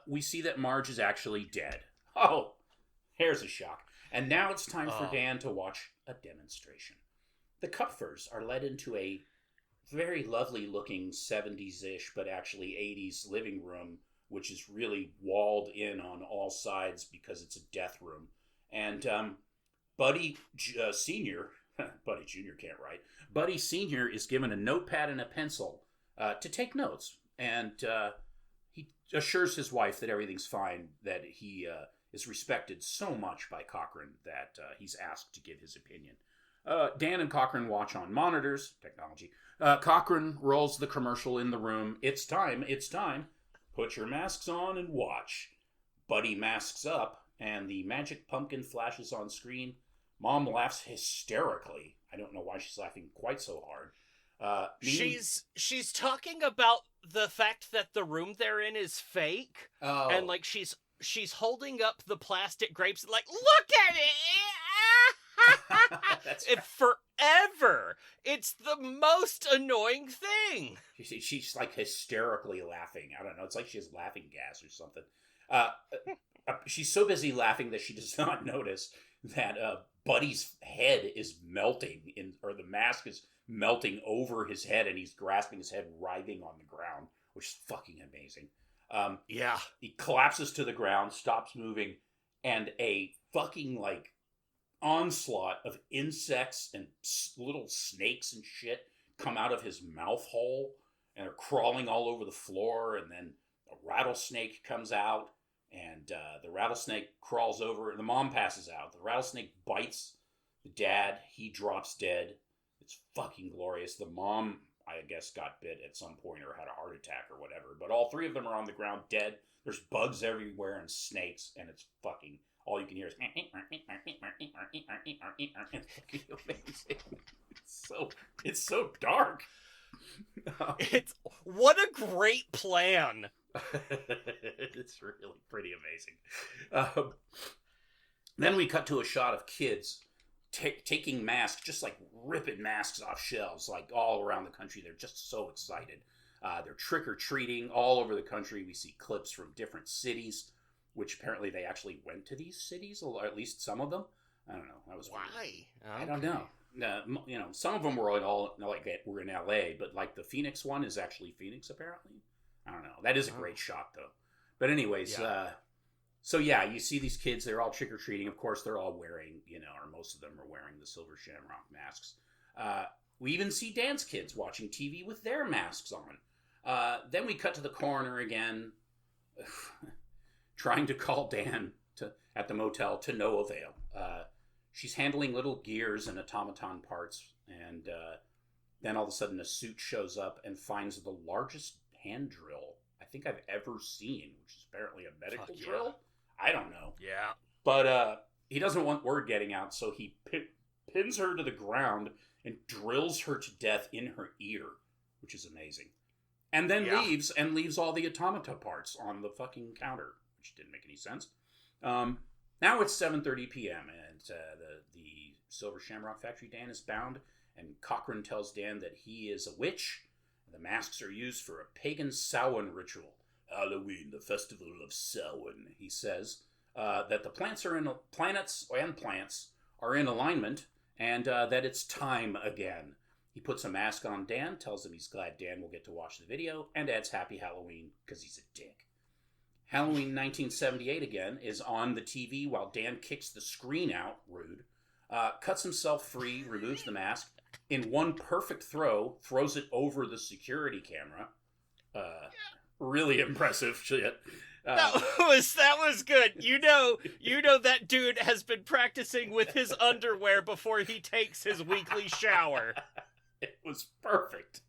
we see that Marge is actually dead. Oh, here's a shock. And now it's time for Dan to watch a demonstration. The Kupfers are led into a very lovely looking 70s-ish, but actually 80s living room, which is really walled in on all sides because it's a death room. And Buddy Sr., Buddy Jr. can't write, Buddy Sr. is given a notepad and a pencil to take notes. And he assures his wife that everything's fine, that he is respected so much by Cochrane that he's asked to give his opinion. Dan and Cochrane watch on monitors, technology. Cochrane rolls the commercial in the room. It's time. Put your masks on and watch. Buddy masks up, and the magic pumpkin flashes on screen. Mom laughs hysterically. I don't know why she's laughing quite so hard. She's talking about the fact that the room they're in is fake, and like she's holding up the plastic grapes, like, look at it. That's right. Forever. It's the most annoying thing. She's like hysterically laughing. I don't know. It's like she has laughing gas or something. She's so busy laughing that she does not notice that Buddy's head is melting, or the mask is melting over his head, and he's grasping his head, writhing on the ground, which is fucking amazing. He collapses to the ground, stops moving, and a fucking onslaught of insects and little snakes and shit come out of his mouth hole and are crawling all over the floor. And then a rattlesnake comes out, and the rattlesnake crawls over, and the mom passes out. The rattlesnake bites the dad. He drops dead. It's fucking glorious. The mom, I guess, got bit at some point or had a heart attack or whatever. But all three of them are on the ground dead. There's bugs everywhere and snakes, and it's fucking... all you can hear is... It's fucking amazing. It's so dark. What a great plan. It's really pretty amazing. Then we cut to a shot of kids taking masks, just like ripping masks off shelves, like all around the country. They're just so excited. They're trick-or-treating all over the country. We see clips from different cities, which apparently they actually went to these cities, or at least some of them. I don't know. That was why? Okay. I don't know. Some of them were we're in LA, but like the Phoenix one is actually Phoenix, apparently. I don't know. That is a great shot, though. But anyways, you see these kids. They're all trick-or-treating. Of course, they're all wearing, or most of them are wearing the Silver Shamrock masks. We even see Dan's kids watching TV with their masks on. Then we cut to the coroner again, trying to call Dan at the motel, to no avail. She's handling little gears and automaton parts, and then all of a sudden a suit shows up and finds the largest hand drill I think I've ever seen, which is apparently a medical drill. I don't know. Yeah. But he doesn't want word getting out, so he pins her to the ground and drills her to death in her ear, which is amazing. And then leaves all the automata parts on the fucking counter, which didn't make any sense. Now it's 7:30 p.m. and the Silver Shamrock Factory Dan is bound, and Cochrane tells Dan that he is a witch. The masks are used for a pagan Samhain ritual. Halloween, the festival of Samhain, he says. That the planets and plants are in alignment, and that it's time again. He puts a mask on Dan, tells him he's glad Dan will get to watch the video, and adds Happy Halloween because he's a dick. Halloween 1978 again is on the TV while Dan kicks the screen out, rude, cuts himself free, removes the mask, in one perfect throw, throws it over the security camera. Really impressive shit. That was good. You know that dude has been practicing with his underwear before he takes his weekly shower. It was perfect.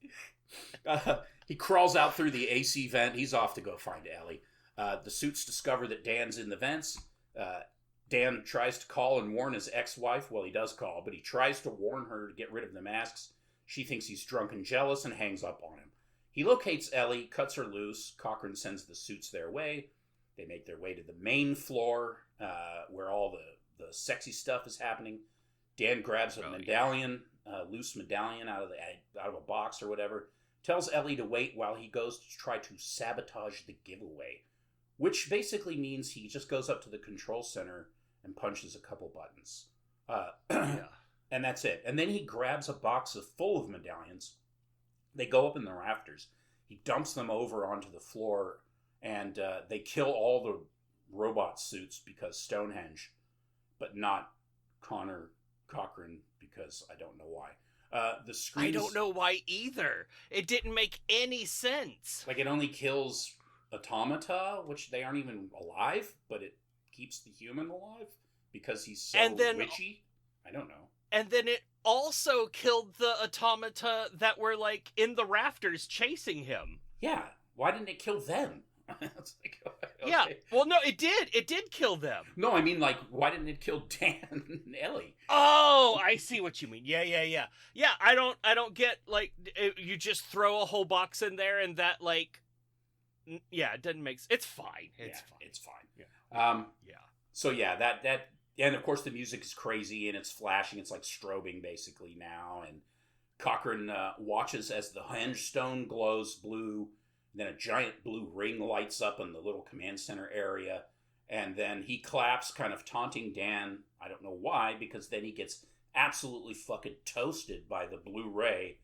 He crawls out through the AC vent. He's off to go find Ellie. The suits discover that Dan's in the vents. Dan tries to call and warn his ex-wife. Well, he does call, but he tries to warn her to get rid of the masks. She thinks he's drunk and jealous and hangs up on him. He locates Ellie, cuts her loose. Cochrane sends the suits their way. They make their way to the main floor where all the sexy stuff is happening. Dan grabs a medallion, loose medallion out of a box or whatever. Tells Ellie to wait while he goes to try to sabotage the giveaway, which basically means he just goes up to the control center and punches a couple buttons. And that's it. And then he grabs a box full of medallions. They go up in the rafters. He dumps them over onto the floor, and they kill all the robot suits because Stonehenge, but not Cochrane because I don't know why. The screens, I don't know why either. It didn't make any sense. Like, it only kills automata, which they aren't even alive, but it keeps the human alive because he's so witchy. I don't know. And then it also killed the automata that were, like, in the rafters chasing him. Yeah. Why didn't it kill them? It's like, okay. Yeah. Well, no, it did. It did kill them. No, I mean, like, why didn't it kill Dan and Ellie? Oh, I see what you mean. Yeah. Yeah, I don't get, like, you just throw a whole box in there and that, like, yeah, it doesn't make sense. It's fine. It's fine. Yeah. So, yeah, that and, of course, the music is crazy and it's flashing. It's like strobing, basically, now. And Cochrane watches as the henge stone glows blue. Then a giant blue ring lights up in the little command center area. And then he claps, kind of taunting Dan. I don't know why, because then he gets absolutely fucking toasted by the blue ray.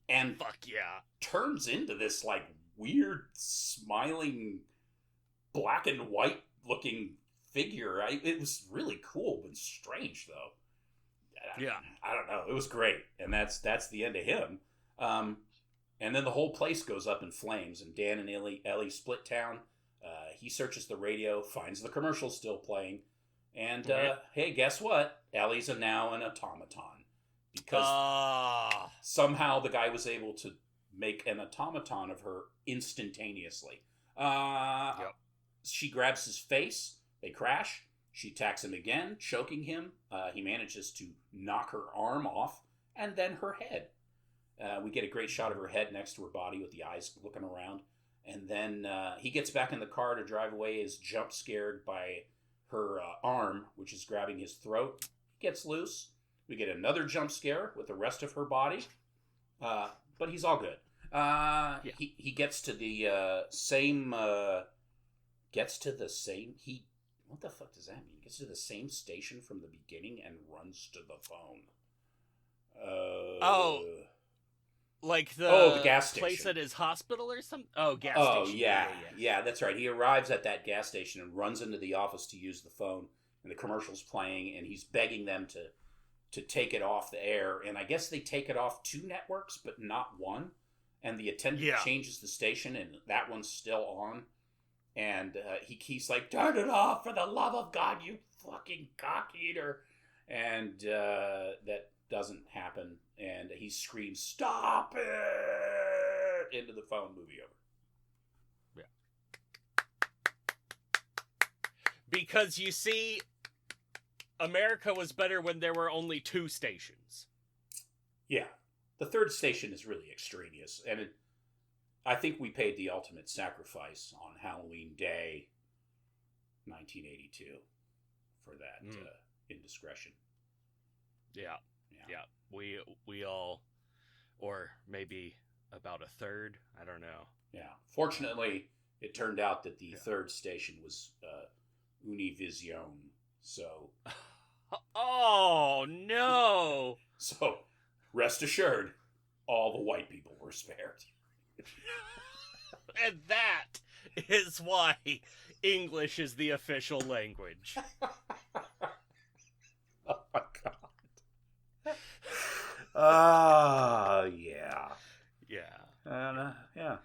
And fuck yeah, turns into this, like, weird, smiling, black and white looking figure. It was really cool, but strange, though. Yeah. I don't know. It was great. And that's the end of him. And then the whole place goes up in flames, and Dan and Ellie split town. He searches the radio, finds the commercial still playing, and hey, guess what? Ellie's now an automaton. Because somehow the guy was able to make an automaton of her instantaneously. She grabs his face, they crash, she attacks him again, choking him. He manages to knock her arm off, and then her head. We get a great shot of her head next to her body with the eyes looking around. And then he gets back in the car to drive away, is jump scared by her arm, which is grabbing his throat. He gets loose. We get another jump scare with the rest of her body. But he's all good. He gets to the same... what the fuck does that mean? He gets to the same station from the beginning and runs to the phone. Like the gas station. place at his hospital or something? Oh, gas station. Yeah, that's right. He arrives at that gas station and runs into the office to use the phone, and the commercial's playing, and he's begging them to take it off the air. And I guess they take it off 2 networks, but not 1. And the attendant changes the station, and that one's still on. And he's like, turn it off for the love of God, you fucking cock eater. And that doesn't happen. And he screams, stop it! Into the phone, movie over. Yeah. Because you see, America was better when there were only 2 stations. Yeah. The 3rd station is really extraneous. And I think we paid the ultimate sacrifice on Halloween Day, 1982, for that indiscretion. Yeah. We all, or maybe about a third. I don't know. Yeah. Fortunately, it turned out that the third station was Univision. So. Oh no! So, rest assured, all the white people were spared. And that is why English is the official language. Oh my god. Yeah. Yeah. Yeah.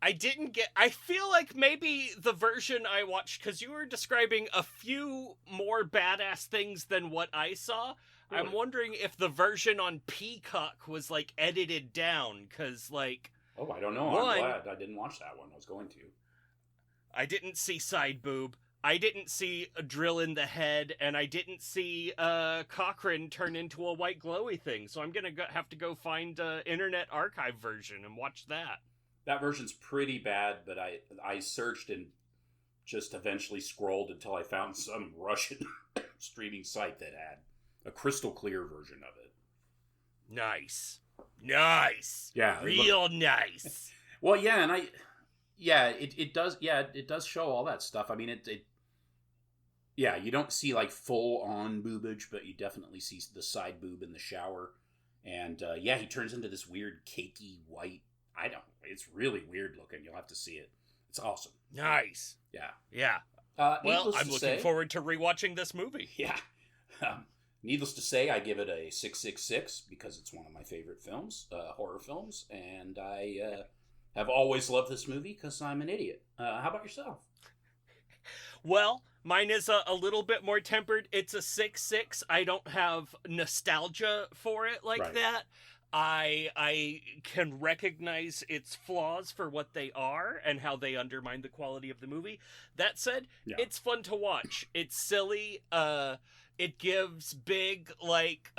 I didn't get... I feel like maybe the version I watched, because you were describing a few more badass things than what I saw. Really? I'm wondering if the version on Peacock was, like, edited down, because, like... Oh, I don't know. I'm glad I didn't watch that one. I was going to. I didn't see side boob. I didn't see a drill in the head, and I didn't see Cochrane turn into a white glowy thing. So I'm gonna have to go find Internet Archive version and watch that. That version's pretty bad, but I searched and just eventually scrolled until I found some Russian streaming site that had a crystal clear version of it. Nice. Yeah, real nice. Well, yeah, and it does show all that stuff. I mean, yeah, you don't see like full on boobage, but you definitely see the side boob in the shower. And he turns into this weird cakey white. It's really weird looking. You'll have to see it. It's awesome. Nice. Yeah. Well, I'm looking forward to rewatching this movie. Yeah. Needless to say, I give it a 666 because it's one of my favorite films, horror films, and I have always loved this movie because I'm an idiot. How about yourself? Well, mine is a little bit more tempered. It's a 6.6. I don't have nostalgia for it like that. I can recognize its flaws for what they are and how they undermine the quality of the movie. That said, it's fun to watch. It's silly. It gives big, like,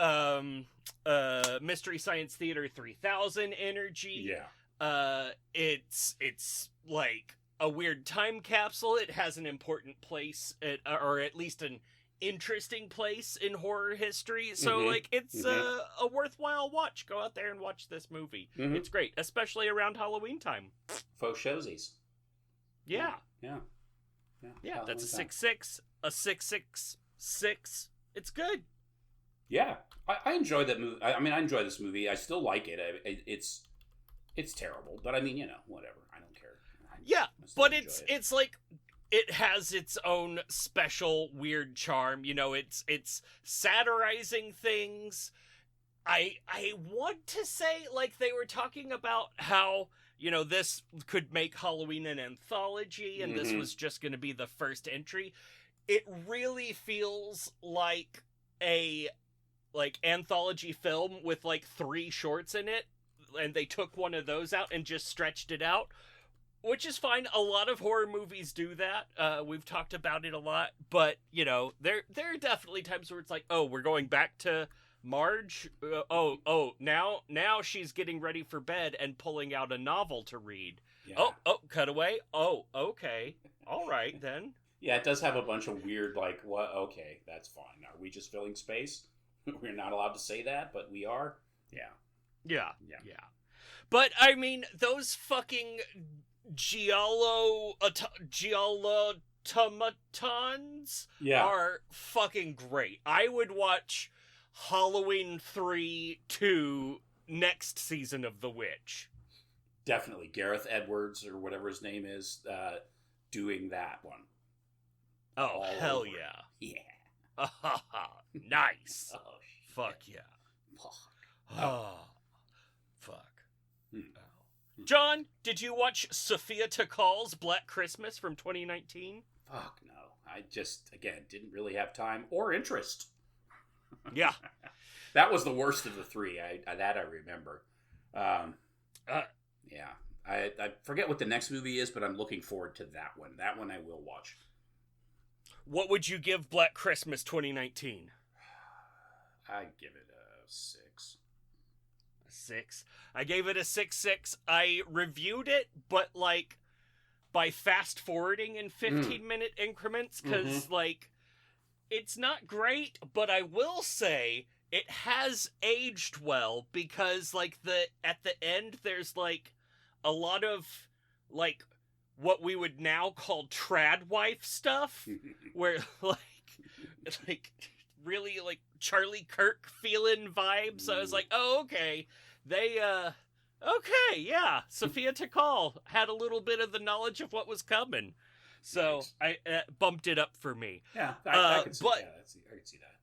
Mystery Science Theater 3000 energy. Yeah. It's like a weird time capsule. It has an important place, or at least an interesting place in horror history. So, like, it's a worthwhile watch. Go out there and watch this movie. It's great, especially around Halloween time. Faux showsies. Yeah. Yeah, that's a 6.6, a 6.66. It's good. Yeah, I enjoy that movie. I mean, I enjoy this movie. I still like it. It's terrible, but I mean, whatever. I don't care. But it's like it has its own special weird charm. It's satirizing things. I want to say, like, they were talking about how this could make Halloween an anthology, and this was just going to be the first entry. It really feels like a anthology film with like 3 shorts in it, and they took one of those out and just stretched it out, which is fine. A lot of horror movies do that. We've talked about it a lot, but there are definitely times where it's like, oh, we're going back to Marge. Now she's getting ready for bed and pulling out a novel to read. Yeah. Oh, cutaway. Oh, okay. All right then. Yeah, it does have a bunch of weird, like, what? Okay, that's fine. Are we just filling space? We're not allowed to say that, but we are? Yeah. But, I mean, those fucking giallotomatons are fucking great. I would watch Halloween 3-2 next season of The Witch. Definitely. Gareth Edwards, or whatever his name is, doing that one. Oh, hell yeah. Yeah. Nice. Oh, shit. Fuck yeah. Fuck. Oh. Fuck. Oh. John, did you watch Sophia Takal's Black Christmas from 2019? Fuck no. I just, again, didn't really have time or interest. Yeah. That was the worst of the 3. I remember. Yeah. I forget what the next movie is, but I'm looking forward to that one. That one I will watch. What would you give Black Christmas 2019? I'd give it a 6. A 6? I gave it a 6.6. I reviewed it, but, like, by fast forwarding in 15-minute increments, because, like, it's not great, but I will say it has aged well, because, like, at the end, there's, like, a lot of, like, what we would now call trad wife stuff, where, like, really, like, Charlie Kirk feeling vibes. I was like, oh, okay. Okay, yeah. Sophia Takal had a little bit of the knowledge of what was coming. So nice. I bumped it up for me. Yeah, I can see that. I can see that.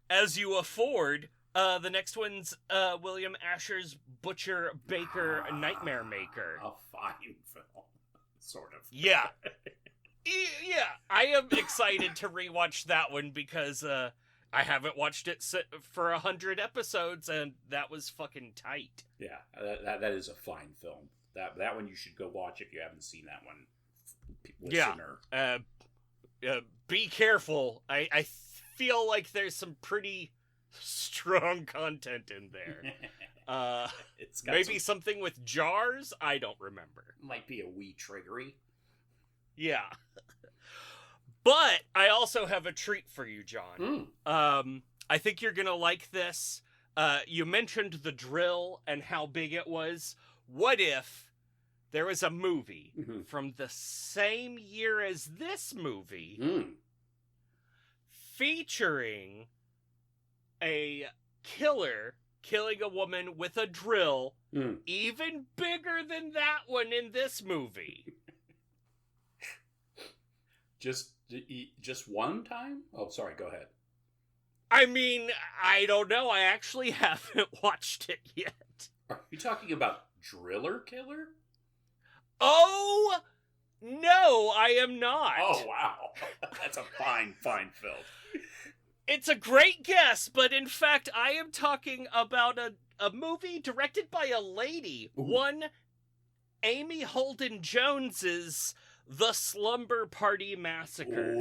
As you afford, the next one's William Asher's Butcher Baker Nightmare Maker. A fine film, sort of. Yeah. Yeah, I am excited to rewatch that one because I haven't watched it for 100 episodes, and that was fucking tight. Yeah, that is a fine film. That one you should go watch if you haven't seen that one, listener. Yeah. Be careful. I feel like there's some pretty strong content in there. It's got maybe something with jars? I don't remember. Might be a wee triggery. Yeah. But I also have a treat for you, John. I think you're going to like this. You mentioned The Drill and how big it was. What if there was a movie from the same year as this movie featuring a killer killing a woman with a drill even bigger than that one in this movie? Just one time? Oh, sorry, go ahead. I mean, I don't know. I actually haven't watched it yet. Are you talking about Driller Killer? Oh, no, I am not. Oh, wow. That's a fine film. It's a great guess, but in fact, I am talking about a movie directed by a lady. One Amy Holden Jones's The Slumber Party Massacre.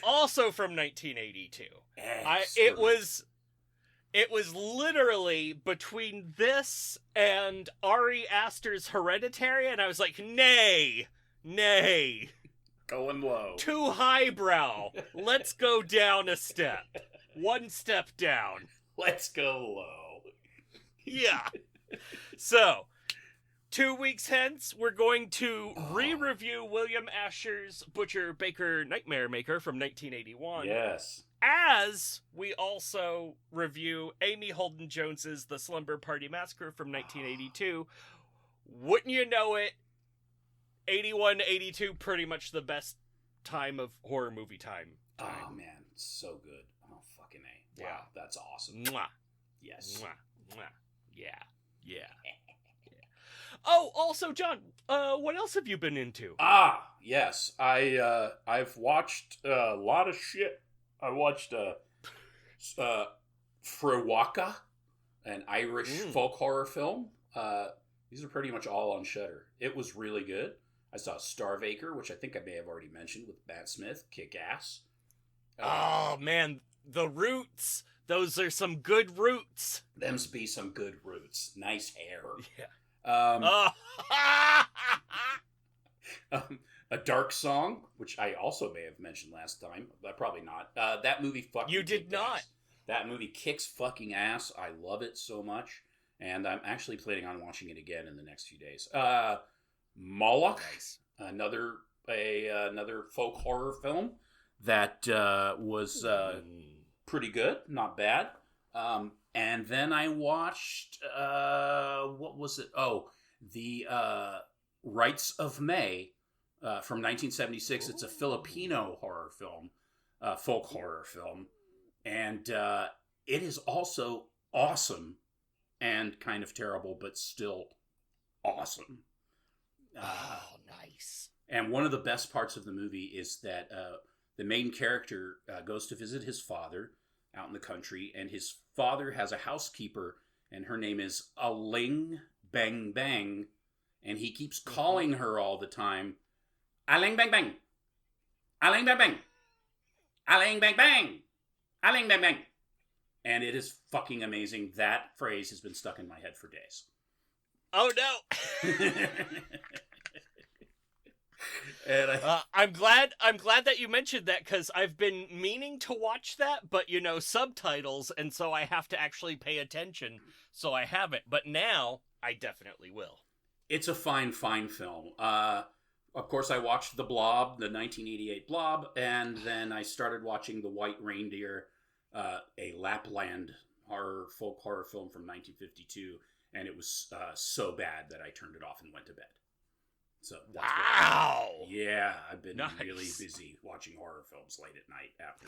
Also from 1982. It was literally between this and Ari Aster's Hereditary, and I was like, nay. Going low. Too highbrow. Let's go down a step. One step down. Let's go low. Yeah. So, 2 weeks hence, we're going to re-review William Asher's Butcher Baker Nightmare Maker from 1981. Yes. As we also review Amy Holden Jones's The Slumber Party Massacre from 1982. Wouldn't you know it, 81, 82, pretty much the best time of horror movie time. Oh, man. So good. Oh, fucking A. Wow, yeah. That's awesome. Mwah. Yes. Mwah. Mwah. Yeah. Oh, also, John, what else have you been into? Yes. I've watched a lot of shit. I watched Frewaka, an Irish folk horror film. These are pretty much all on Shudder. It was really good. I saw Starvaker, which I think I may have already mentioned, with Matt Smith. Kick ass. Oh, man. The roots. Those are some good roots. Them's be some good roots. Nice hair. Yeah. A Dark Song, which I also may have mentioned last time, but probably not. That movie fucking You did not. Ass. That movie kicks fucking ass. I love it so much. And I'm actually planning on watching it again in the next few days. Moloch, nice. another folk horror film that was pretty good, not bad. And then I watched what was it? Oh, the Rites of May from 1976. It's a Filipino horror film, folk horror film, and it is also awesome and kind of terrible, but still awesome. Nice. And one of the best parts of the movie is that the main character goes to visit his father out in the country, and his father has a housekeeper, and her name is Aling Bang Bang, and he keeps calling her all the time, Aling Bang Bang, Aling Bang Bang, Aling Bang Bang, Aling Bang Bang. And it is fucking amazing. That phrase has been stuck in my head for days. Oh no. And I'm glad that you mentioned that, because I've been meaning to watch that, but subtitles, and so I have to actually pay attention, so I haven't. But now I definitely will. It's a fine film. Of course, I watched The Blob, the 1988 Blob, and then I started watching The White Reindeer, a Lapland folk horror film from 1952, and it was so bad that I turned it off and went to bed. So wow. Yeah, I've been nice. really busy watching horror films late at night after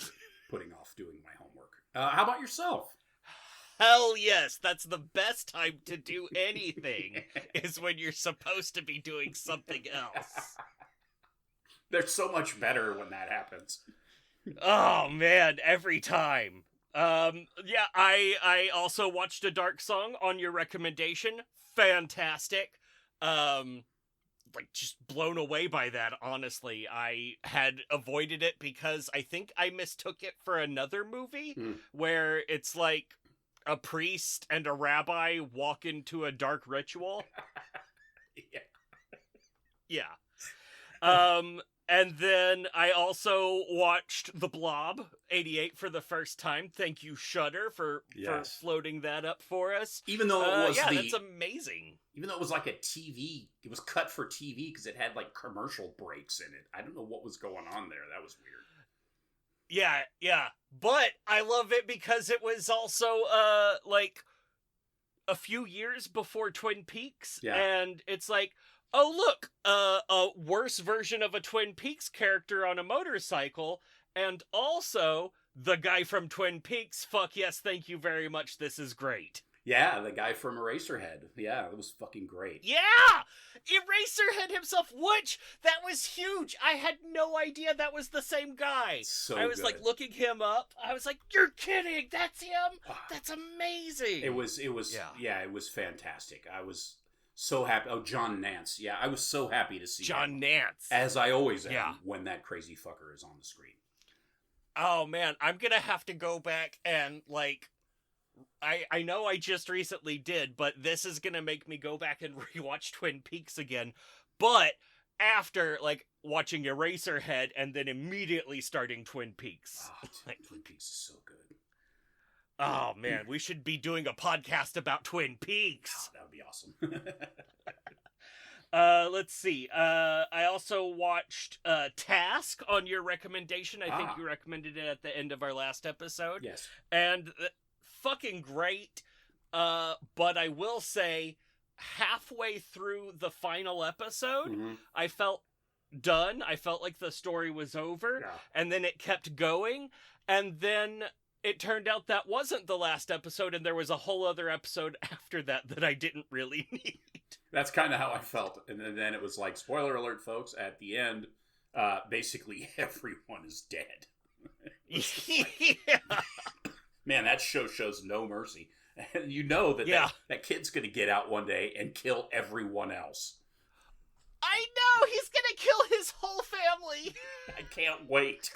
putting off doing my homework. How about yourself? Hell yes, that's the best time to do anything, is when you're supposed to be doing something else. They're so much better when that happens. Oh man, every time. Yeah, I also watched A Dark Song on your recommendation. Fantastic. Just blown away by that, honestly. I had avoided it because I think I mistook it for another movie where it's like a priest and a rabbi walk into a dark ritual. Yeah. And then I also watched The Blob 88 for the first time. Thank you, Shudder, for floating that up for us. Even though it was that's amazing. Even though it was like a TV, it was cut for TV because it had like commercial breaks in it. I don't know what was going on there. That was weird. Yeah. But I love it because it was also like a few years before Twin Peaks. Yeah. And it's like, oh, look, a worse version of a Twin Peaks character on a motorcycle, and also the guy from Twin Peaks, fuck yes, thank you very much, this is great. Yeah, the guy from Eraserhead. Yeah, it was fucking great. Yeah! Eraserhead himself, which, that was huge! I had no idea that was the same guy. I was like looking him up, I was like, you're kidding, that's him? That's amazing! It was it was fantastic. I was so happy. Oh, John Nance. Yeah, I was so happy to see John Nance. As I always am when that crazy fucker is on the screen. Oh, man. I'm going to have to go back and, I know I just recently did, but this is going to make me go back and rewatch Twin Peaks again. But after, watching Eraserhead and then immediately starting Twin Peaks. Oh, Twin Peaks is so good. Oh, man, we should be doing a podcast about Twin Peaks. Oh, that would be awesome. Let's see. I also watched Task on your recommendation. I think you recommended it at the end of our last episode. Yes. And fucking great. But I will say, halfway through the final episode, I felt done. I felt like the story was over. Yeah. And then it kept going. And then it turned out that wasn't the last episode, and there was a whole other episode after that I didn't really need. That's kind of how I felt. And then it was like, spoiler alert, folks, at the end, basically everyone is dead. Yeah. Man, that show shows no mercy. And you know that kid's going to get out one day and kill everyone else. I know! He's going to kill his whole family! I can't wait.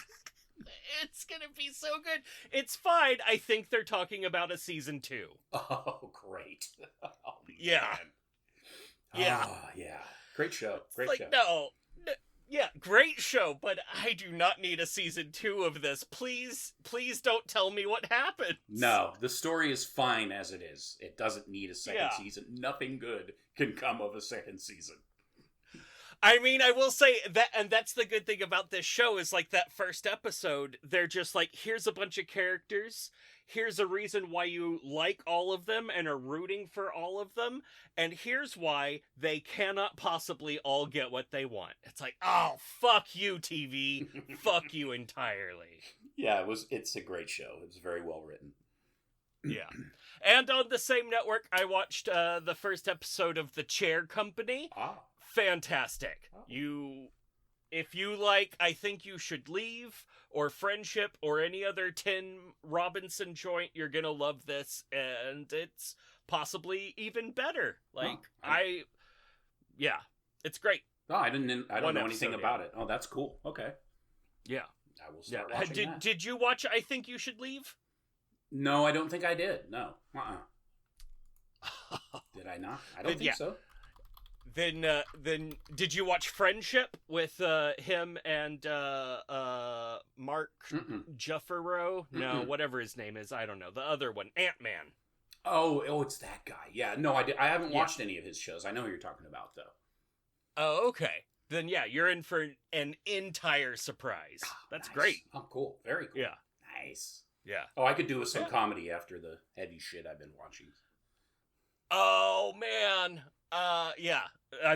It's gonna be so good. It's fine. I think they're talking about a season 2. Oh, great. Oh, yeah. Man. Yeah. Oh, yeah. Great show. Great show. No. Yeah, great show, but I do not need a season 2 of this. Please don't tell me what happens. No, the story is fine as it is. It doesn't need a second season. Nothing good can come of a second season. I mean, I will say that, and that's the good thing about this show, is that first episode, they're just here's a bunch of characters, here's a reason why you like all of them and are rooting for all of them, and here's why they cannot possibly all get what they want. It's oh, fuck you, TV. Fuck you entirely. Yeah, it's a great show. It was very well written. Yeah. And on the same network, I watched the first episode of The Chair Company. Fantastic. If you like I Think You Should Leave, or Friendship, or any other Tim Robinson joint, you're gonna love this, and it's possibly even better. It's great. Oh, I don't know anything about it. Oh, that's cool. Okay. Yeah. I will start watching that. Did you watch I Think You Should Leave? No, I don't think I did. No. Did I not? I don't think so. Then did you watch Friendship with him and Mark Juffero? No, whatever his name is, I don't know. The other one, Ant-Man. Oh, it's that guy. Yeah, no, I haven't watched any of his shows. I know who you're talking about, though. Oh, okay. Then yeah, you're in for an entire surprise. That's nice. great. Oh, cool. Very cool. Yeah. Nice. Yeah. Oh, I could do with some comedy after the heavy shit I've been watching. Oh man. Yeah.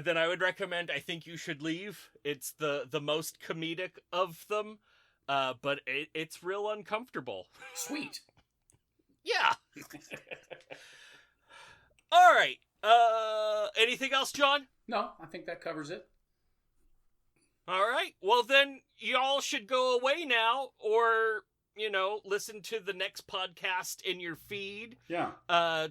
Then I would recommend I Think You Should Leave. It's the most comedic of them, but it's real uncomfortable. Sweet. Yeah. All right. Anything else, John? No, I think that covers it. All right. Well, then y'all should go away now, or listen to the next podcast in your feed. Yeah.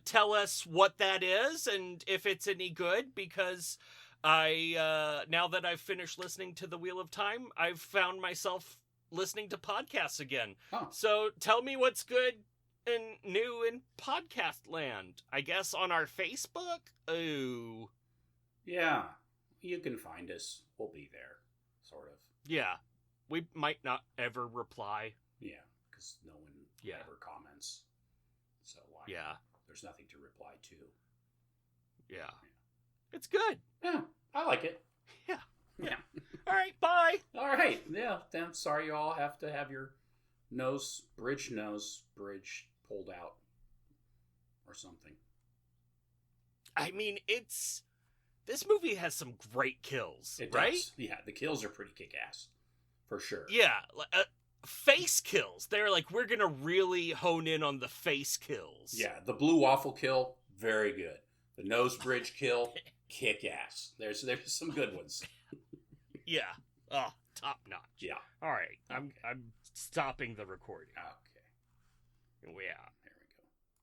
Tell us what that is and if it's any good, because now that I've finished listening to The Wheel of Time, I've found myself listening to podcasts again. Oh. So tell me what's good and new in podcast land. I guess on our Facebook? Ooh. Yeah. You can find us. We'll be there. Sort of. Yeah. We might not ever reply. Yeah. Because no one ever comments. So why? Yeah. There's nothing to reply to. Yeah. It's good. Yeah. I like it. Yeah. Yeah. All right. Bye. All right. Yeah. I'm sorry you all have to have your nose bridge pulled out or something. I mean, this movie has some great kills, right? Does. Yeah. The kills are pretty kick-ass. For sure. Yeah. Face kills. They're like, we're going to really hone in on the face kills. Yeah. The blue waffle kill, very good. The nose bridge kill, kick-ass. There's some good ones. Yeah. Oh, top notch. Yeah. All right. I'm stopping the recording. Okay. Yeah.